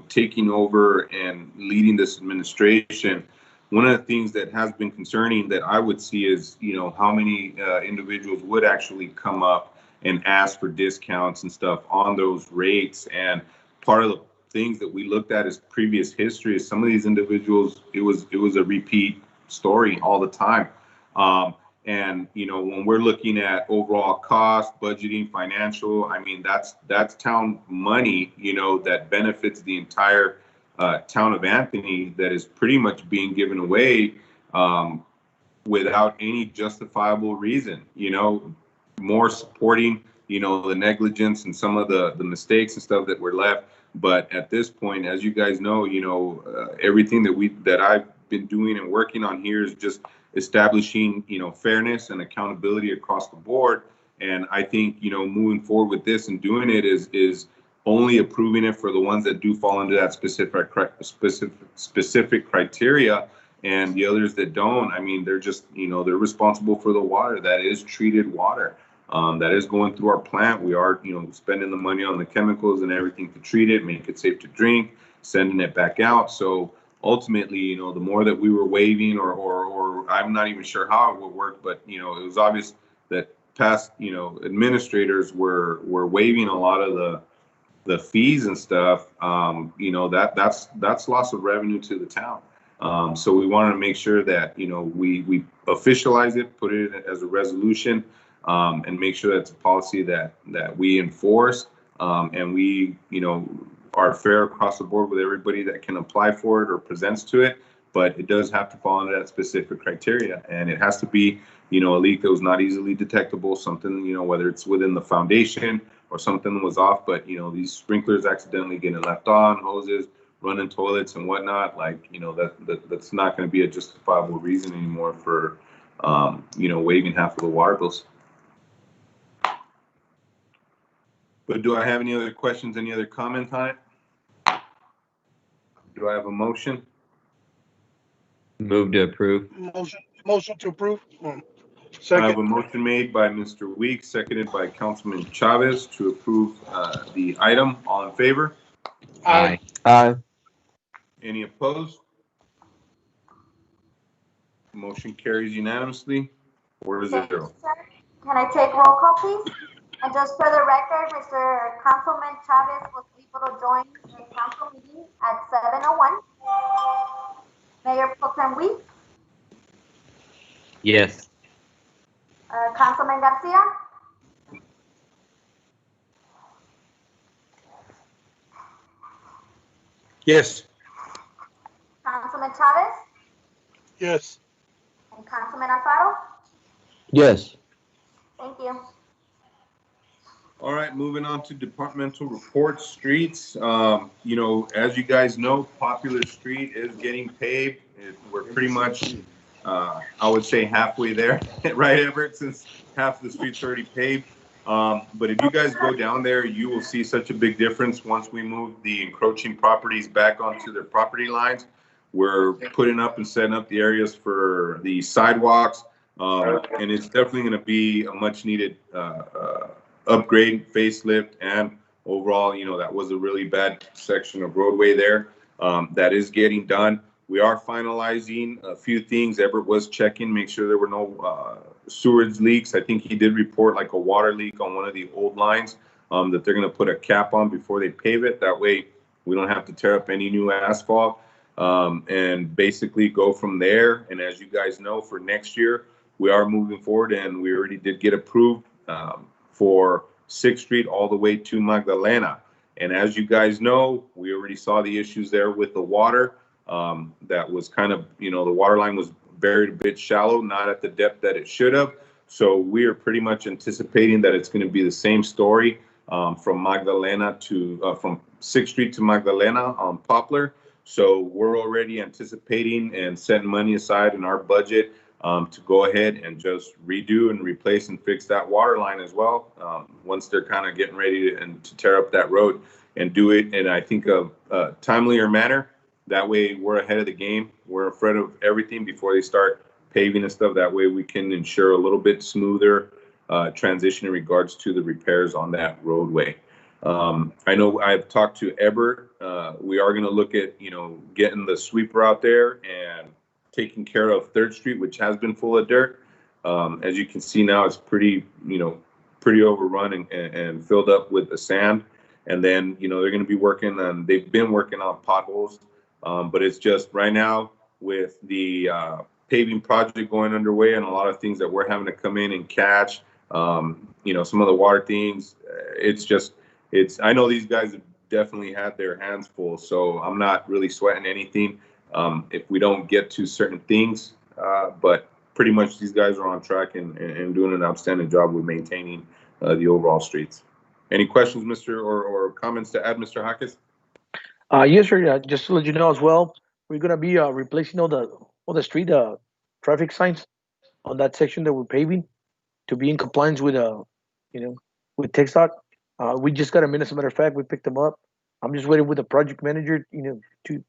taking over and leading this administration, one of the things that has been concerning that I would see is, how many individuals would actually come up and ask for discounts and stuff on those rates. And part of the things that we looked at is previous history. Some of these individuals, it was a repeat story all the time. And when we're looking at overall cost, budgeting, financial, that's town money, that benefits the entire town of Anthony that is pretty much being given away without any justifiable reason. More supporting, the negligence and some of the mistakes and stuff that were left. But at this point, as you guys know, everything that I've been doing and working on here is just establishing, fairness and accountability across the board. And I think, moving forward with this and doing it is only approving it for the ones that do fall into that specific criteria. And the others that don't, they're just, they're responsible for the water that is treated water. That is going through our plant. We are, spending the money on the chemicals and everything to treat it, make it safe to drink, sending it back out. So ultimately, the more that we were waiving or I'm not even sure how it would work, but, it was obvious that past, administrators were waiving a lot of the fees and stuff. That's loss of revenue to the town. So we wanted to make sure that, we officialize it, put it as a resolution, and make sure that's a policy that we enforce, and we, are fair across the board with everybody that can apply for it or presents to it. But it does have to fall under that specific criteria, and it has to be, a leak that was not easily detectable, something, whether it's within the foundation or something was off, but, these sprinklers accidentally getting left on, hoses, running toilets and whatnot, that's not going to be a justifiable reason anymore for waiving half of the water bills. But do I have any other questions, any other comments on it? Do I have a motion? Move to approve. Motion to approve. I have Second. a motion made by Mr. Weeks, seconded by Councilman Chavez to approve the item. All in favor? Aye. Aye. Any opposed? Motion carries unanimously, 4-0. Thank you, sir. Can I take roll call, please? And just for the record, Mr. Councilman Chavez was able to join the council meeting at 7:01. Mayor Pro Tem Weeks, Yes. Councilman Garcia, Yes. Councilman Chavez, Yes. and Councilman Alfaro. Yes. Thank you. All right, moving on to departmental reports, streets. As you guys know, Popular Street is getting paved. We're pretty much, I would say halfway there, right, Everett, since half the street's already paved. But if you guys go down there, you will see such a big difference once we move the encroaching properties back onto their property lines. We're putting up and setting up the areas for the sidewalks, and it's definitely going to be a much needed upgrade, facelift, and overall, that was a really bad section of roadway there. That is getting done. We are finalizing a few things. Everett was checking, make sure there were no sewage leaks. I think he did report like a water leak on one of the old lines that they're going to put a cap on before they pave it. That way we don't have to tear up any new asphalt, and basically go from there. And as you guys know, for next year, we are moving forward, and we already did get approved for 6th Street all the way to Magdalena. And as you guys know, we already saw the issues there with the water. That was kind of, the water line was buried a bit shallow, not at the depth that it should have. So we are pretty much anticipating that it's going to be the same story from Magdalena to, from 6th Street to Magdalena on Poplar. So we're already anticipating and setting money aside in our budget to go ahead and just redo and replace and fix that water line as well. Once they're kind of getting ready to tear up that road and do it in, I think, a timelier manner. That way we're ahead of the game. We're in front of everything before they start paving and stuff. That way we can ensure a little bit smoother transition in regards to the repairs on that roadway. I know I've talked to Ebert. We are going to look at, getting the sweeper out there and taking care of 3rd Street, which has been full of dirt. As you can see now, it's pretty overrun and filled up with the sand. And then, they're going to be working on, they've been working on potholes. But it's just right now with the paving project going underway and a lot of things that we're having to come in and catch, some of the water things, I know these guys have definitely had their hands full, so I'm not really sweating anything if we don't get to certain things, but pretty much these guys are on track and doing an outstanding job with maintaining the overall streets. Any questions, or comments to add, Mr. Hawkins? Yes, sir. Just to let you know as well, we're gonna be replacing all the street traffic signs on that section that we're paving to be in compliance with with TxDOT. We just got them in. As a matter of fact, we picked them up. I'm just waiting with the project manager, to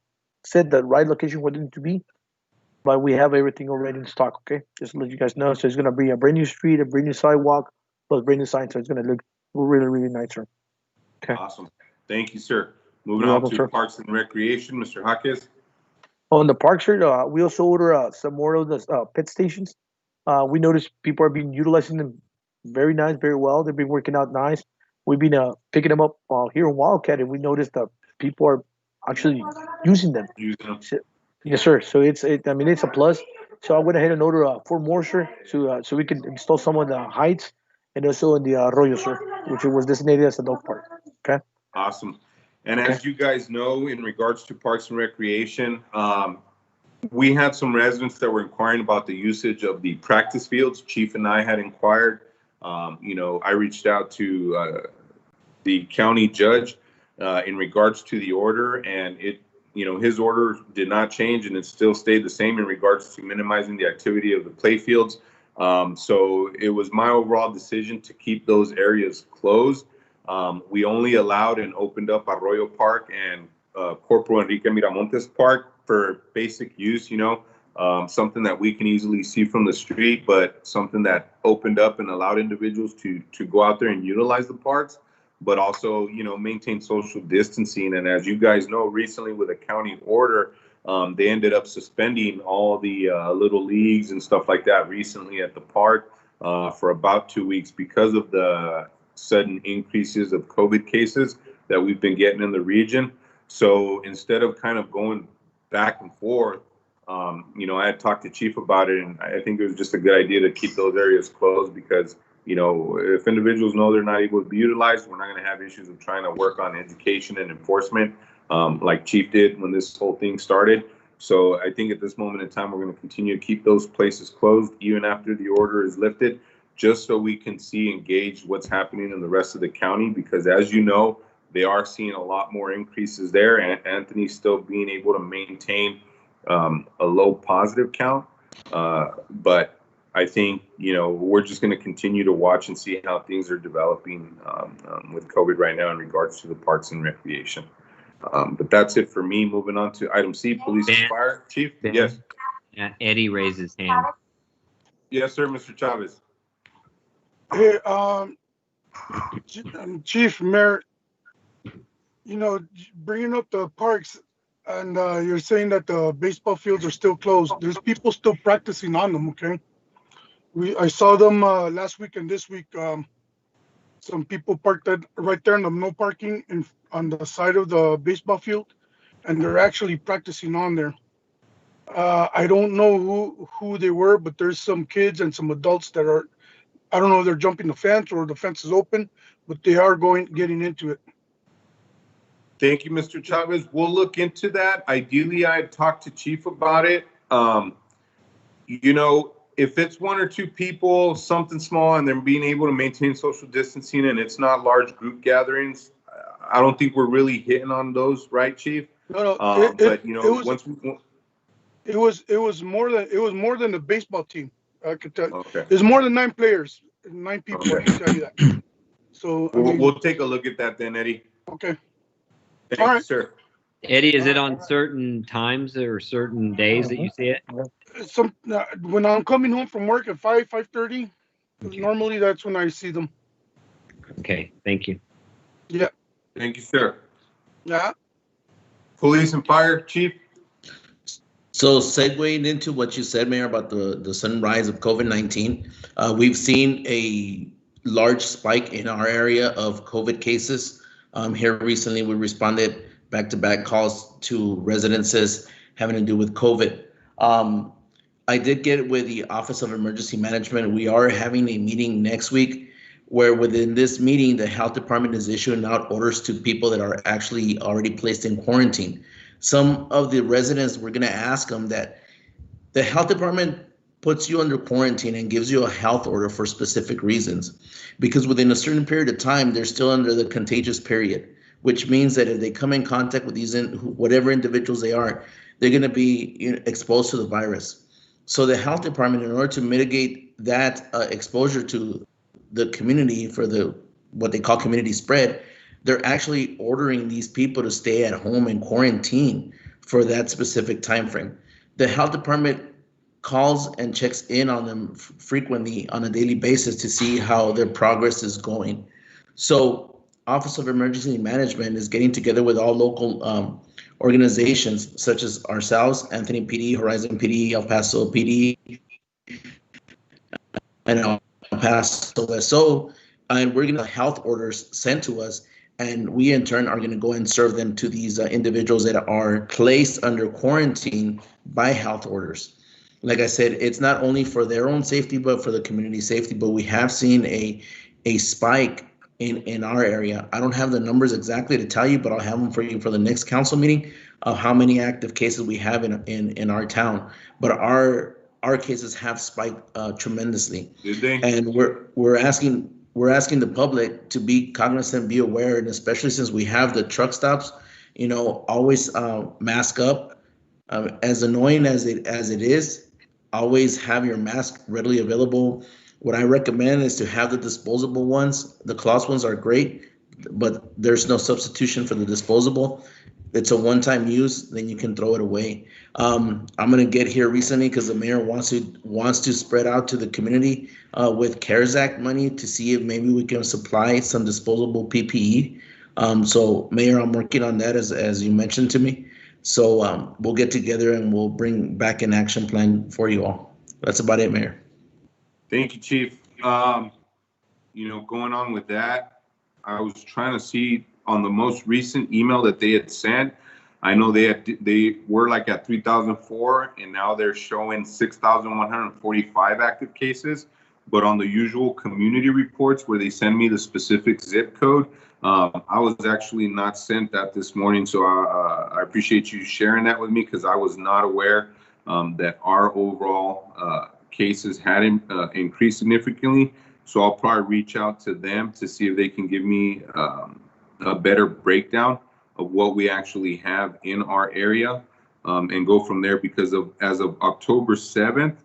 set the right location where it needs to be. But we have everything already in stock. Okay, just to let you guys know. So it's gonna be a brand new street, a brand new sidewalk, plus brand new sign. So it's gonna look really, really nice, sir. Okay. Awesome. Thank you, sir. Moving You're on welcome, to sir. Parks and Recreation, Mr. Hawkins. On the park, sir, we also order some more of the pit stations. We noticed people are being utilizing them very nice, very well. They've been working out nice. We've been picking them up here in Wildcat, and we noticed that people are actually using them. Using them. So, yes, sir. So it's a plus. So I went ahead and ordered 4 more, sir, so we can install some on the Heights and also in the Arroyo, sir, which was designated as a dog park. Okay. Awesome. And as you guys know, in regards to Parks and Recreation, we had some residents that were inquiring about the usage of the practice fields. Chief and I had inquired. I reached out to the county judge in regards to the order, and his order did not change, and it still stayed the same in regards to minimizing the activity of the play fields. So it was my overall decision to keep those areas closed. We only allowed and opened up Arroyo Park and Corporal Enrique Miramontes Park for basic use, something that we can easily see from the street, but something that opened up and allowed individuals to go out there and utilize the parks, but also, maintain social distancing. And as you guys know, recently with a county order, they ended up suspending all the little leagues and stuff like that recently at the park for about 2 weeks because of the sudden increases of COVID cases that we've been getting in the region. So instead of kind of going back and forth, I had talked to Chief about it, and I think it was just a good idea to keep those areas closed because, if individuals know they're not able to be utilized, we're not going to have issues of trying to work on education and enforcement like Chief did when this whole thing started. So I think at this moment in time, we're going to continue to keep those places closed even after the order is lifted, just so we can engage what's happening in the rest of the county, because as you know, they are seeing a lot more increases there, and Anthony's still being able to maintain a low positive count. But I think, we're just going to continue to watch and see how things are developing with COVID right now in regards to the parks and recreation. But that's it for me. Moving on to item C, police and fire. Chief? Ben? Yes. Yeah, Eddie raised his hand. Yes, sir, Mr. Chavez. Hey, Chief, Mayor, bringing up the parks, and you're saying that the baseball fields are still closed. There's people still practicing on them, okay? I saw them last week and this week. Some people parked right there in the no parking on the side of the baseball field, and they're actually practicing on there. I don't know who they were, but there's some kids and some adults that are, I don't know if they're jumping the fence or the fence is open, but they are getting into it. Thank you, Mr. Chavez. We'll look into that. Ideally, I'd talk to Chief about it. If it's one or two people, something small, and they're being able to maintain social distancing and it's not large group gatherings, I don't think we're really hitting on those, right, Chief? No, it was more than the baseball team. I could tell you. Okay. There's more than 9 players, 9 people. Okay. I can tell you that. So we'll take a look at that then, Eddie. Okay. Thank you, sir. Eddie, is it on certain times or certain days that you see it? When I'm coming home from work at 5:30, okay. Normally that's when I see them. Okay, thank you. Yeah. Thank you, sir. Yeah. Police and fire, Chief. So segueing into what you said, Mayor, about the sudden rise of COVID-19, we've seen a large spike in our area of COVID cases. Here recently, we responded back-to-back calls to residences having to do with COVID. I did get with the Office of Emergency Management. We are having a meeting next week where within this meeting, the health department is issuing out orders to people that are actually already placed in quarantine. Some of the residents, we're gonna ask them that the health department puts you under quarantine and gives you a health order for specific reasons, because within a certain period of time, they're still under the contagious period, which means that if they come in contact with these, whatever individuals they are, they're gonna be exposed to the virus. So the health department, in order to mitigate that exposure to the community for what they call community spread, they're actually ordering these people to stay at home and quarantine for that specific time frame. The health department calls and checks in on them frequently on a daily basis to see how their progress is going. So Office of Emergency Management is getting together with all local organizations such as ourselves, Anthony PD, Horizon PD, El Paso PD, and El Paso SO, and we're going to have health orders sent to us, and we in turn are going to go and serve them to these individuals that are placed under quarantine by health orders. Like I said, it's not only for their own safety, but for the community safety, but we have seen a spike in our area. I don't have the numbers exactly to tell you, but I'll have them for you for the next council meeting of how many active cases we have in our town. But our cases have spiked tremendously. Did they? And we're asking the public to be cognizant, be aware, and especially since we have the truck stops always mask up. As annoying as it is, always have your mask readily available. What I recommend is to have the disposable ones. The cloth ones are great, but there's no substitution for the disposable. It's a one-time use, then you can throw it away. I'm gonna get here recently because the mayor wants to spread out to the community with CARES Act money to see if maybe we can supply some disposable PPE. So Mayor, I'm working on that as you mentioned to me. So we'll get together and we'll bring back an action plan for you all. That's about it, Mayor. Thank you, Chief. Going on with that, I was trying to see on the most recent email that they had sent. I know they were like at 3,004 and now they're showing 6,145 active cases. But on the usual community reports where they send me the specific zip code, I was actually not sent that this morning. So I appreciate you sharing that with me because I was not aware that our overall cases had increased significantly. So I'll probably reach out to them to see if they can give me a better breakdown of what we actually have in our area and go from there, because as of October 7th,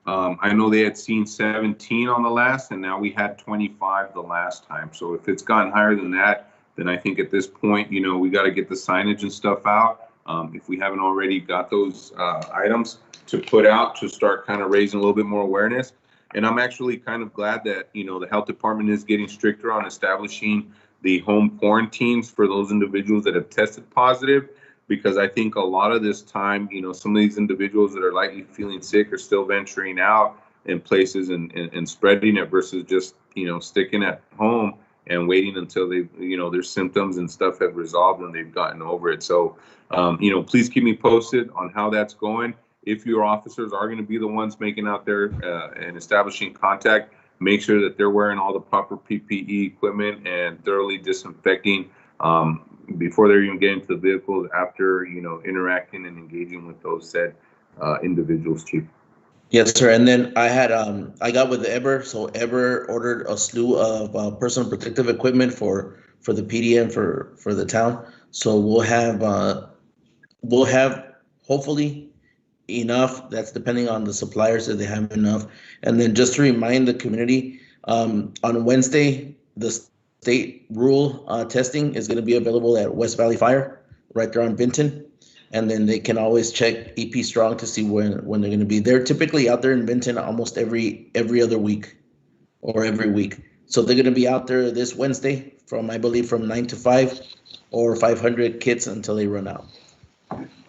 I know they had seen 17 on the last, and now we had 25 the last time. So if it's gotten higher than that, then I think at this point, we got to get the signage and stuff out. If we haven't already got those items to put out to start kind of raising a little bit more awareness. And I'm actually kind of glad that, the health department is getting stricter on establishing the home quarantines for those individuals that have tested positive, because I think a lot of this time, some of these individuals that are likely feeling sick are still venturing out in places and spreading it versus just, sticking at home and waiting until they, their symptoms and stuff have resolved and they've gotten over it. So, please keep me posted on how that's going. If your officers are going to be the ones making out there and establishing contact, make sure that they're wearing all the proper PPE equipment and thoroughly disinfecting before they're even getting to the vehicles, after, interacting and engaging with those said individuals, Chief. Yes, sir. And then I got with Eber. So Eber ordered a slew of personal protective equipment for the PDM for the town. So we'll have hopefully enough. That's depending on the suppliers, that they have enough. And then just to remind the community, on Wednesday, the state rule testing is going to be available at West Valley Fire right there on Vinton. And then they can always check EP Strong to see when they're going to be. They're typically out there in Vinton almost every other week or every week. So they're going to be out there this Wednesday from 9 to 5 or 500 kits until they run out.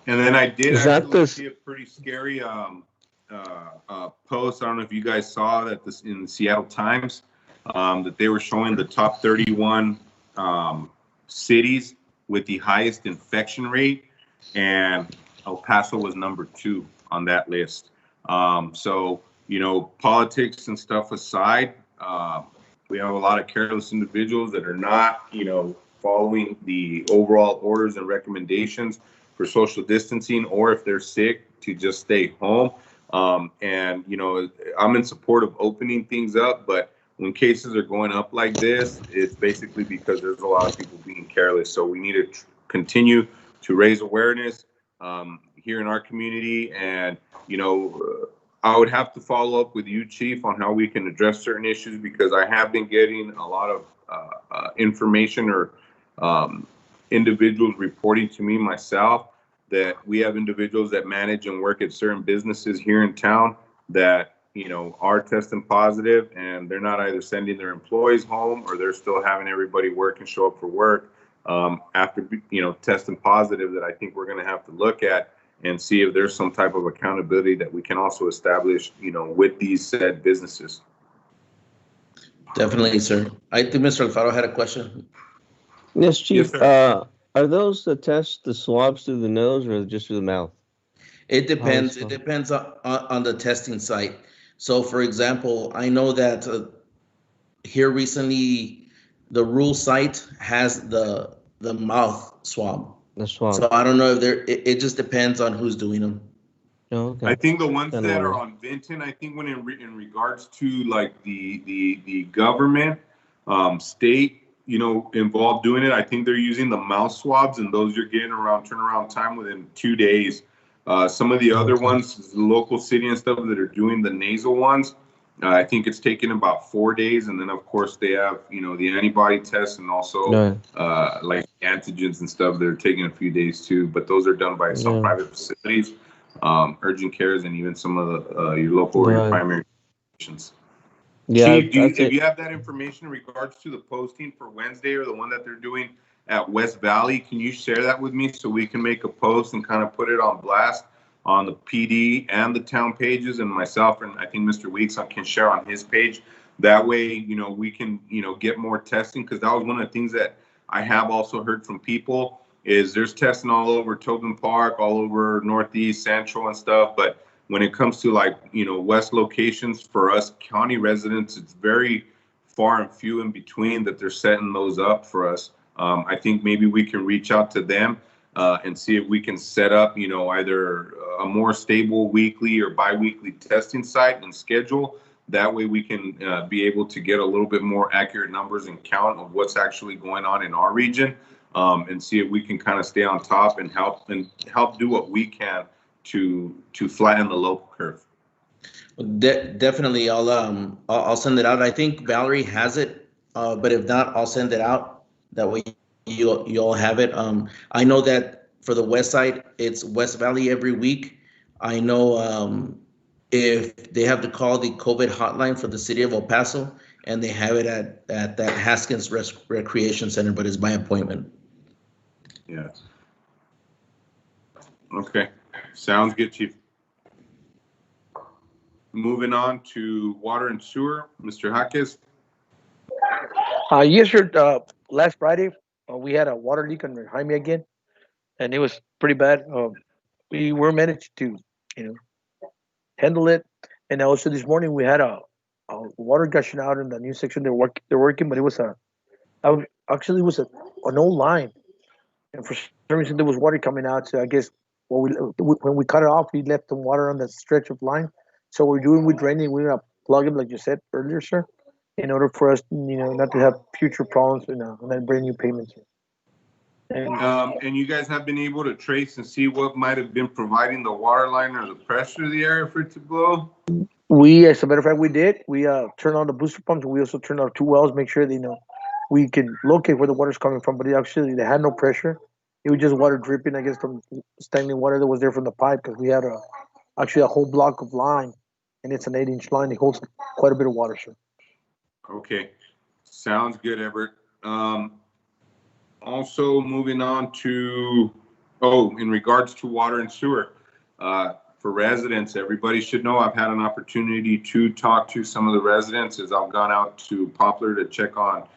And then I did actually see a pretty scary post. I don't know if you guys saw that in the Seattle Times, that they were showing the top 31 cities with the highest infection rate, and El Paso was number 2 on that list. So, politics and stuff aside, we have a lot of careless individuals that are not, following the overall orders and recommendations for social distancing, or if they're sick, to just stay home. And, I'm in support of opening things up, but when cases are going up like this, it's basically because there's a lot of people being careless. So we need to continue to raise awareness here in our community. And, I would have to follow up with you, Chief, on how we can address certain issues, because I have been getting a lot of information or individuals reporting to me myself that we have individuals that manage and work at certain businesses here in town that, are testing positive, and they're not either sending their employees home, or they're still having everybody work and show up for work after, testing positive, that I think we're going to have to look at and see if there's some type of accountability that we can also establish, with these said businesses. Definitely, sir. I think Mr. Alfaro had a question. Yes, Chief. Yes, are those the tests, the swabs through the nose or just through the mouth? It depends. It depends on the testing site. So, for example, I know that here recently, the Rule site has the mouth swab. The swab. So I don't know if it just depends on who's doing them. Oh, okay. I think the ones that are on Vinton, I think when in regards to like the government, state involved doing it. I think they're using the mouth swabs, and those you're getting around turnaround time within 2 days. Some of the other ones, local city and stuff that are doing the nasal ones, I think it's taking about 4 days. And then of course they have, the antibody tests and also like antigens and stuff that are taking a few days too. But those are done by some private facilities, urgent cares, and even some of the your local or your primary patients. Yeah, Chief, if you have that information in regards to the posting for Wednesday or the one that they're doing at West Valley, can you share that with me so we can make a post and kind of put it on blast on the PD and the town pages, and myself and I think Mr. Weeks can share on his page. That way, we can, get more testing, because that was one of the things that I have also heard from people is there's testing all over Tobin Park, all over Northeast, Central and stuff, but when it comes to west locations for us county residents, it's very far and few in between that they're setting those up for us. I think maybe we can reach out to them and see if we can set up, either a more stable weekly or bi-weekly testing site and schedule. That way we can be able to get a little bit more accurate numbers and count of what's actually going on in our region, and see if we can kind of stay on top and help do what we can to flatten the local curve. Definitely, I'll send it out. I think Valerie has it, but if not, I'll send it out. That way you all have it. I know that for the west side, it's West Valley every week. I know if they have to call the COVID hotline for the city of El Paso, and they have it at that Haskins Recreation Center, but it's by appointment. Yeah. Okay. Sounds good, Chief. Moving on to water and sewer, Mr. Jaquez. Yes, sir. Last Friday, we had a water leak on Jaime again, and it was pretty bad. We were managed to, handle it. And also this morning we had a water gushing out in the new section they're working, but it was actually it was an old line, and for some reason there was water coming out. So I guess when we cut it off, we left the water on that stretch of line. So we're doing with draining. We're gonna plug it like you said earlier, sir, in order for us, not to have future problems and then brand new payments. And you guys have been able to trace and see what might have been providing the water line or the pressure of the area for it to blow? We, as a matter of fact, we did. We turned on the booster pumps, and we also turned on 2 wells, make sure we can locate where the water's coming from. But they had no pressure. It was just water dripping, I guess, from stagnant water that was there from the pipe, because we had actually a whole block of line, and it's an 8-inch line. It holds quite a bit of water, sir. Okay, sounds good, Everett. Also moving on to, in regards to water and sewer, for residents, everybody should know I've had an opportunity to talk to some of the residents as I've gone out to Poplar to check on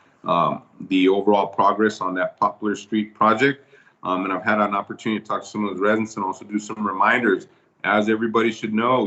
the overall progress on that Poplar Street project. And I've had an opportunity to talk to some of the residents and also do some reminders. As everybody should know,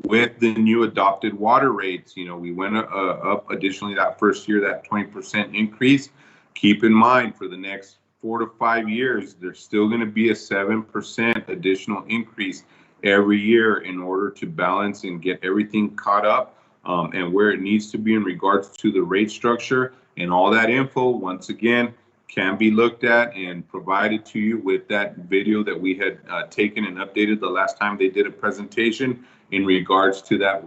with the new adopted water rates, we went up additionally that first year, that 20% increase. Keep in mind, for the next 4 to 5 years, there's still going to be a 7% additional increase every year in order to balance and get everything caught up and where it needs to be in regards to the rate structure. And all that info, once again, can be looked at and provided to you with that video that we had taken and updated the last time they did a presentation in regards to that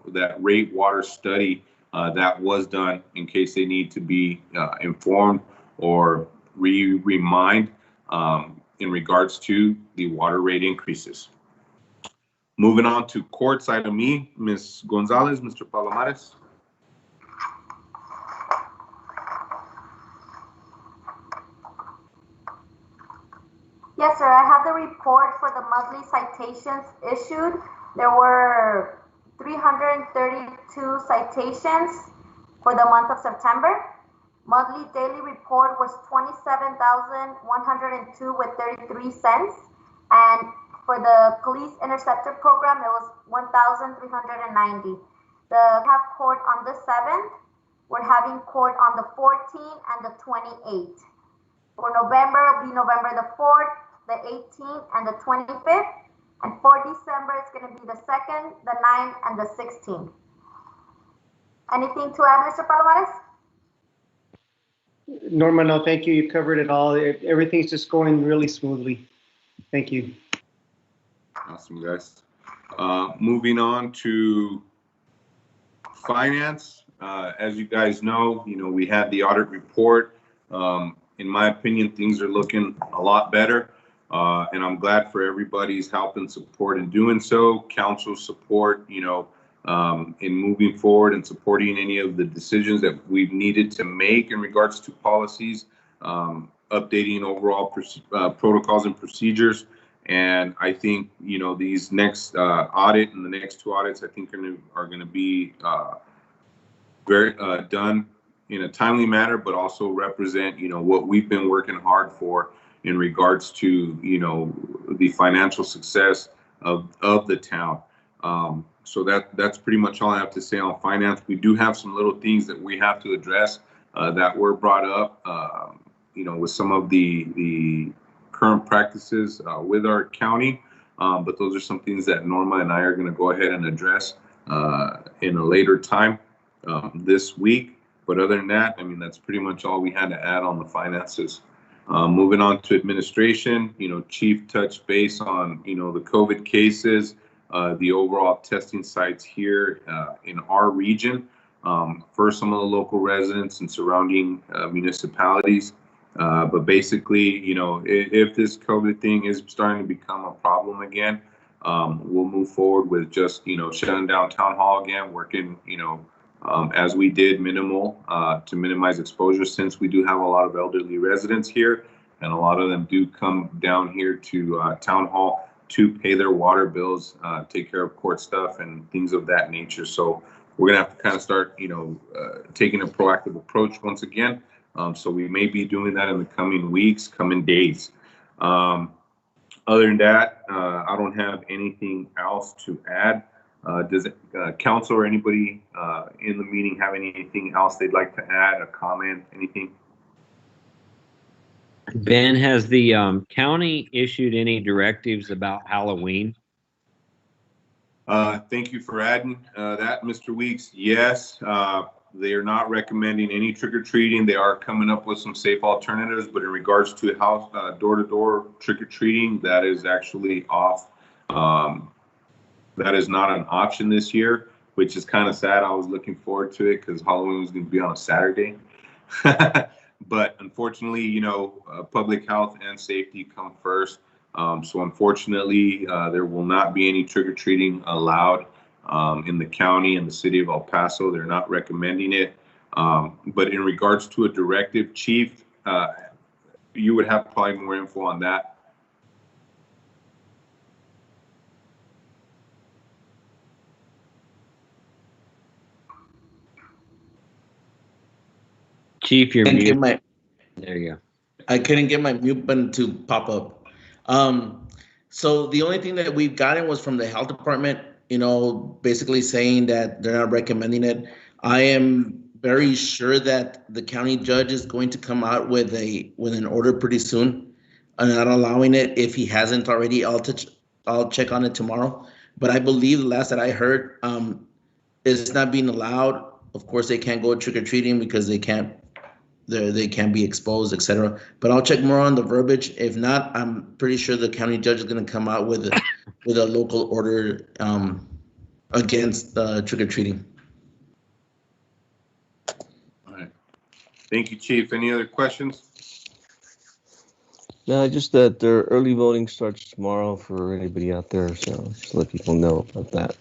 that rate water study that was done, in case they need to be informed or remind in regards to the water rate increases. Moving on to court side of me, Ms. Gonzalez, Mr. Palomares. Yes, sir. I have the report for the monthly citations issued. There were 332 citations for the month of September. Monthly daily report was 27,102 with 33 cents. And for the police interceptor program, it was 1,390. We have court on the 7th. We're having court on the 14th and the 28th. For November, it'll be November the 4th, the 18th, and the 25th. And for December, it's going to be the 2nd, the 9th, and the 16th. Anything to add, Mr. Palomares? Norma, no, thank you. You covered it all. Everything's just going really smoothly. Thank you. Awesome, guys. Moving on to finance. As you guys know, we had the audit report. In my opinion, things are looking a lot better. And I'm glad for everybody's help and support in doing so. Council support, in moving forward and supporting any of the decisions that we've needed to make in regards to policies, updating overall protocols and procedures. And I think, these next audit and the next two audits, I think are going to be very done in a timely manner, but also represent, what we've been working hard for in regards to, the financial success of the town. So that's pretty much all I have to say on finance. We do have some little things that we have to address that were brought up, with some of the current practices with our county. But those are some things that Norma and I are going to go ahead and address in a later time this week. But other than that, that's pretty much all we had to add on the finances. Moving on to administration, Chief touched base on, the COVID cases, the overall testing sites here in our region for some of the local residents and surrounding municipalities. But basically, if this COVID thing is starting to become a problem again, we'll move forward with just, shutting down town hall again, working, as we did minimal to minimize exposure, since we do have a lot of elderly residents here, and a lot of them do come down here to town hall to pay their water bills, take care of court stuff and things of that nature. So we're gonna have to kind of start, taking a proactive approach once again. So we may be doing that in the coming weeks, coming days. Other than that, I don't have anything else to add. Does council or anybody in the meeting have anything else they'd like to add, a comment, anything? Ben, has the county issued any directives about Halloween? Thank you for adding that, Mr. Weeks. Yes, they are not recommending any trick-or-treating. They are coming up with some safe alternatives, but in regards to house door-to-door trick-or-treating, that is actually off. That is not an option this year, which is kind of sad. I was looking forward to it because Halloween was going to be on a Saturday. But unfortunately, public health and safety come first. So unfortunately, there will not be any trick-or-treating allowed in the county and the city of El Paso. They're not recommending it. But in regards to a directive, Chief, you would have probably more info on that. Chief, you're muted. There you go. I couldn't get my mute button to pop up. So the only thing that we've gotten was from the health department, basically saying that they're not recommending it. I am very sure that the county judge is going to come out with an order pretty soon and not allowing it. If he hasn't already, I'll check on it tomorrow. But I believe the last that I heard, it's not being allowed. Of course, they can't go trick-or-treating because they can't be exposed, etc. But I'll check more on the verbiage. If not, I'm pretty sure the county judge is going to come out with a local order against trick-or-treating. All right. Thank you, Chief. Any other questions? No, just that their early voting starts tomorrow for anybody out there. So just let people know about that.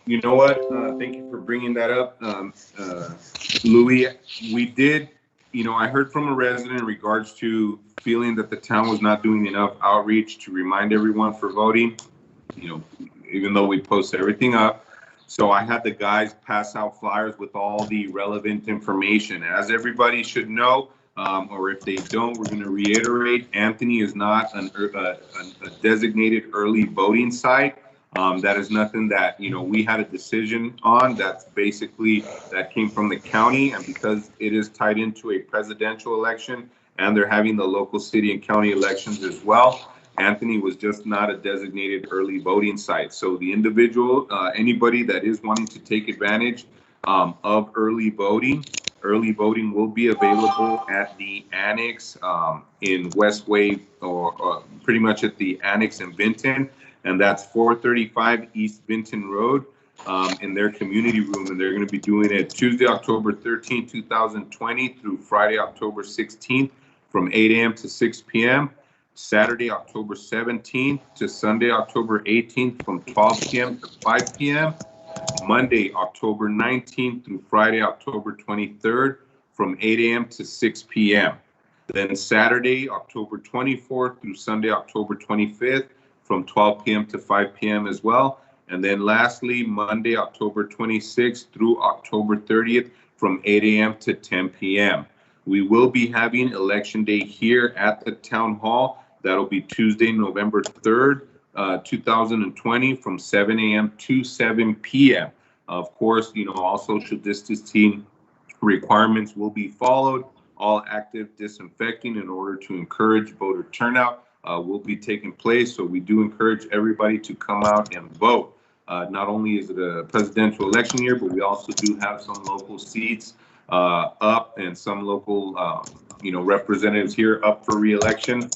You know what? Thank you for bringing that up, Louis. We did. I heard from a resident in regards to feeling that the town was not doing enough outreach to remind everyone for voting, even though we post everything up. So I had the guys pass out flyers with all the relevant information. As everybody should know, or if they don't, we're going to reiterate, Anthony is not a designated early voting site. That is nothing that, we had a decision on. That's basically, that came from the county. And because it is tied into a presidential election and they're having the local city and county elections as well, Anthony was just not a designated early voting site. So the individual, anybody that is wanting to take advantage of early voting. Early voting will be available at the annex in Westway, or pretty much at the annex in Benton, and that's 435 East Benton Road in their community room. And they're going to be doing it Tuesday, October 13th, 2020 through Friday, October 16th from 8 a.m. to 6 p.m. Saturday, October 17th to Sunday, October 18th from 12 p.m. to 5 p.m. Monday, October 19th through Friday, October 23rd from 8 a.m. to 6 p.m. Then Saturday, October 24th through Sunday, October 25th from 12 p.m. to 5 p.m. as well. And then lastly, Monday, October 26th through October 30th from 8 a.m. to 10 p.m. We will be having Election Day here at the Town Hall. That'll be Tuesday, November 3rd. 2020 from 7 a.m. to 7 p.m. Of course, all social distancing requirements will be followed. All active disinfecting in order to encourage voter turnout will be taking place. So we do encourage everybody to come out and vote. Not only is it a presidential election year, but we also do have some local seats up and some local representatives here up for re-election.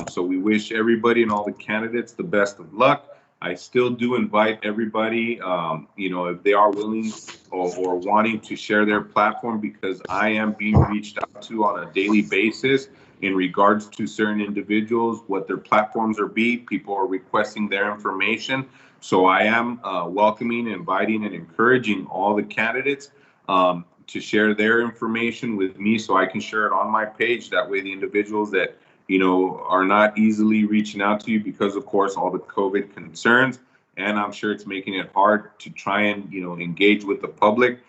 So we wish everybody and all the candidates the best of luck. I still do invite everybody, if they are willing or wanting to share their platform, because I am being reached out to on a daily basis in regards to certain individuals, what their platforms are people are requesting their information. So I am welcoming, inviting, and encouraging all the candidates to share their information with me so I can share it on my page. That way the individuals that are not easily reaching out to you because, of course, all the COVID concerns, and I'm sure it's making it hard to try and engage with the public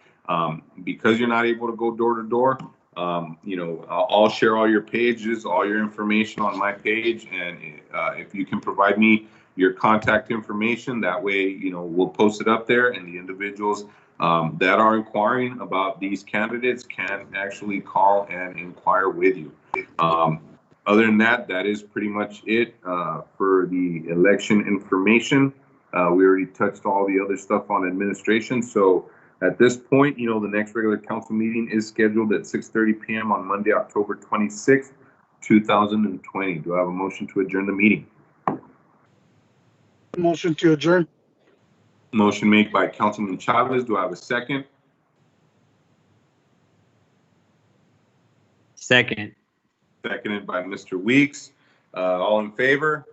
because you're not able to go door to door. I'll share all your pages, all your information on my page, and if you can provide me your contact information, that way we'll post it up there, and the individuals that are inquiring about these candidates can actually call and inquire with you. Other than that, that is pretty much it for the election information. We already touched all the other stuff on administration. So at this point, the next regular council meeting is scheduled at 6:30 p.m. on Monday, October 26th, 2020. Do I have a motion to adjourn the meeting? Motion to adjourn. Motion made by Councilman Chavez. Do I have a second? Second. Seconded by Mr. Weeks. All in favor?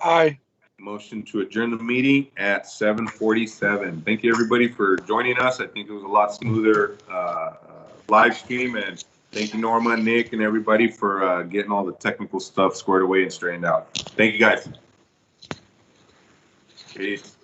Aye. Motion to adjourn the meeting at 7:47. Thank you, everybody, for joining us. I think it was a lot smoother live stream, and thank you, Norma, Nick, and everybody for getting all the technical stuff squared away and straightened out. Thank you, guys. Peace.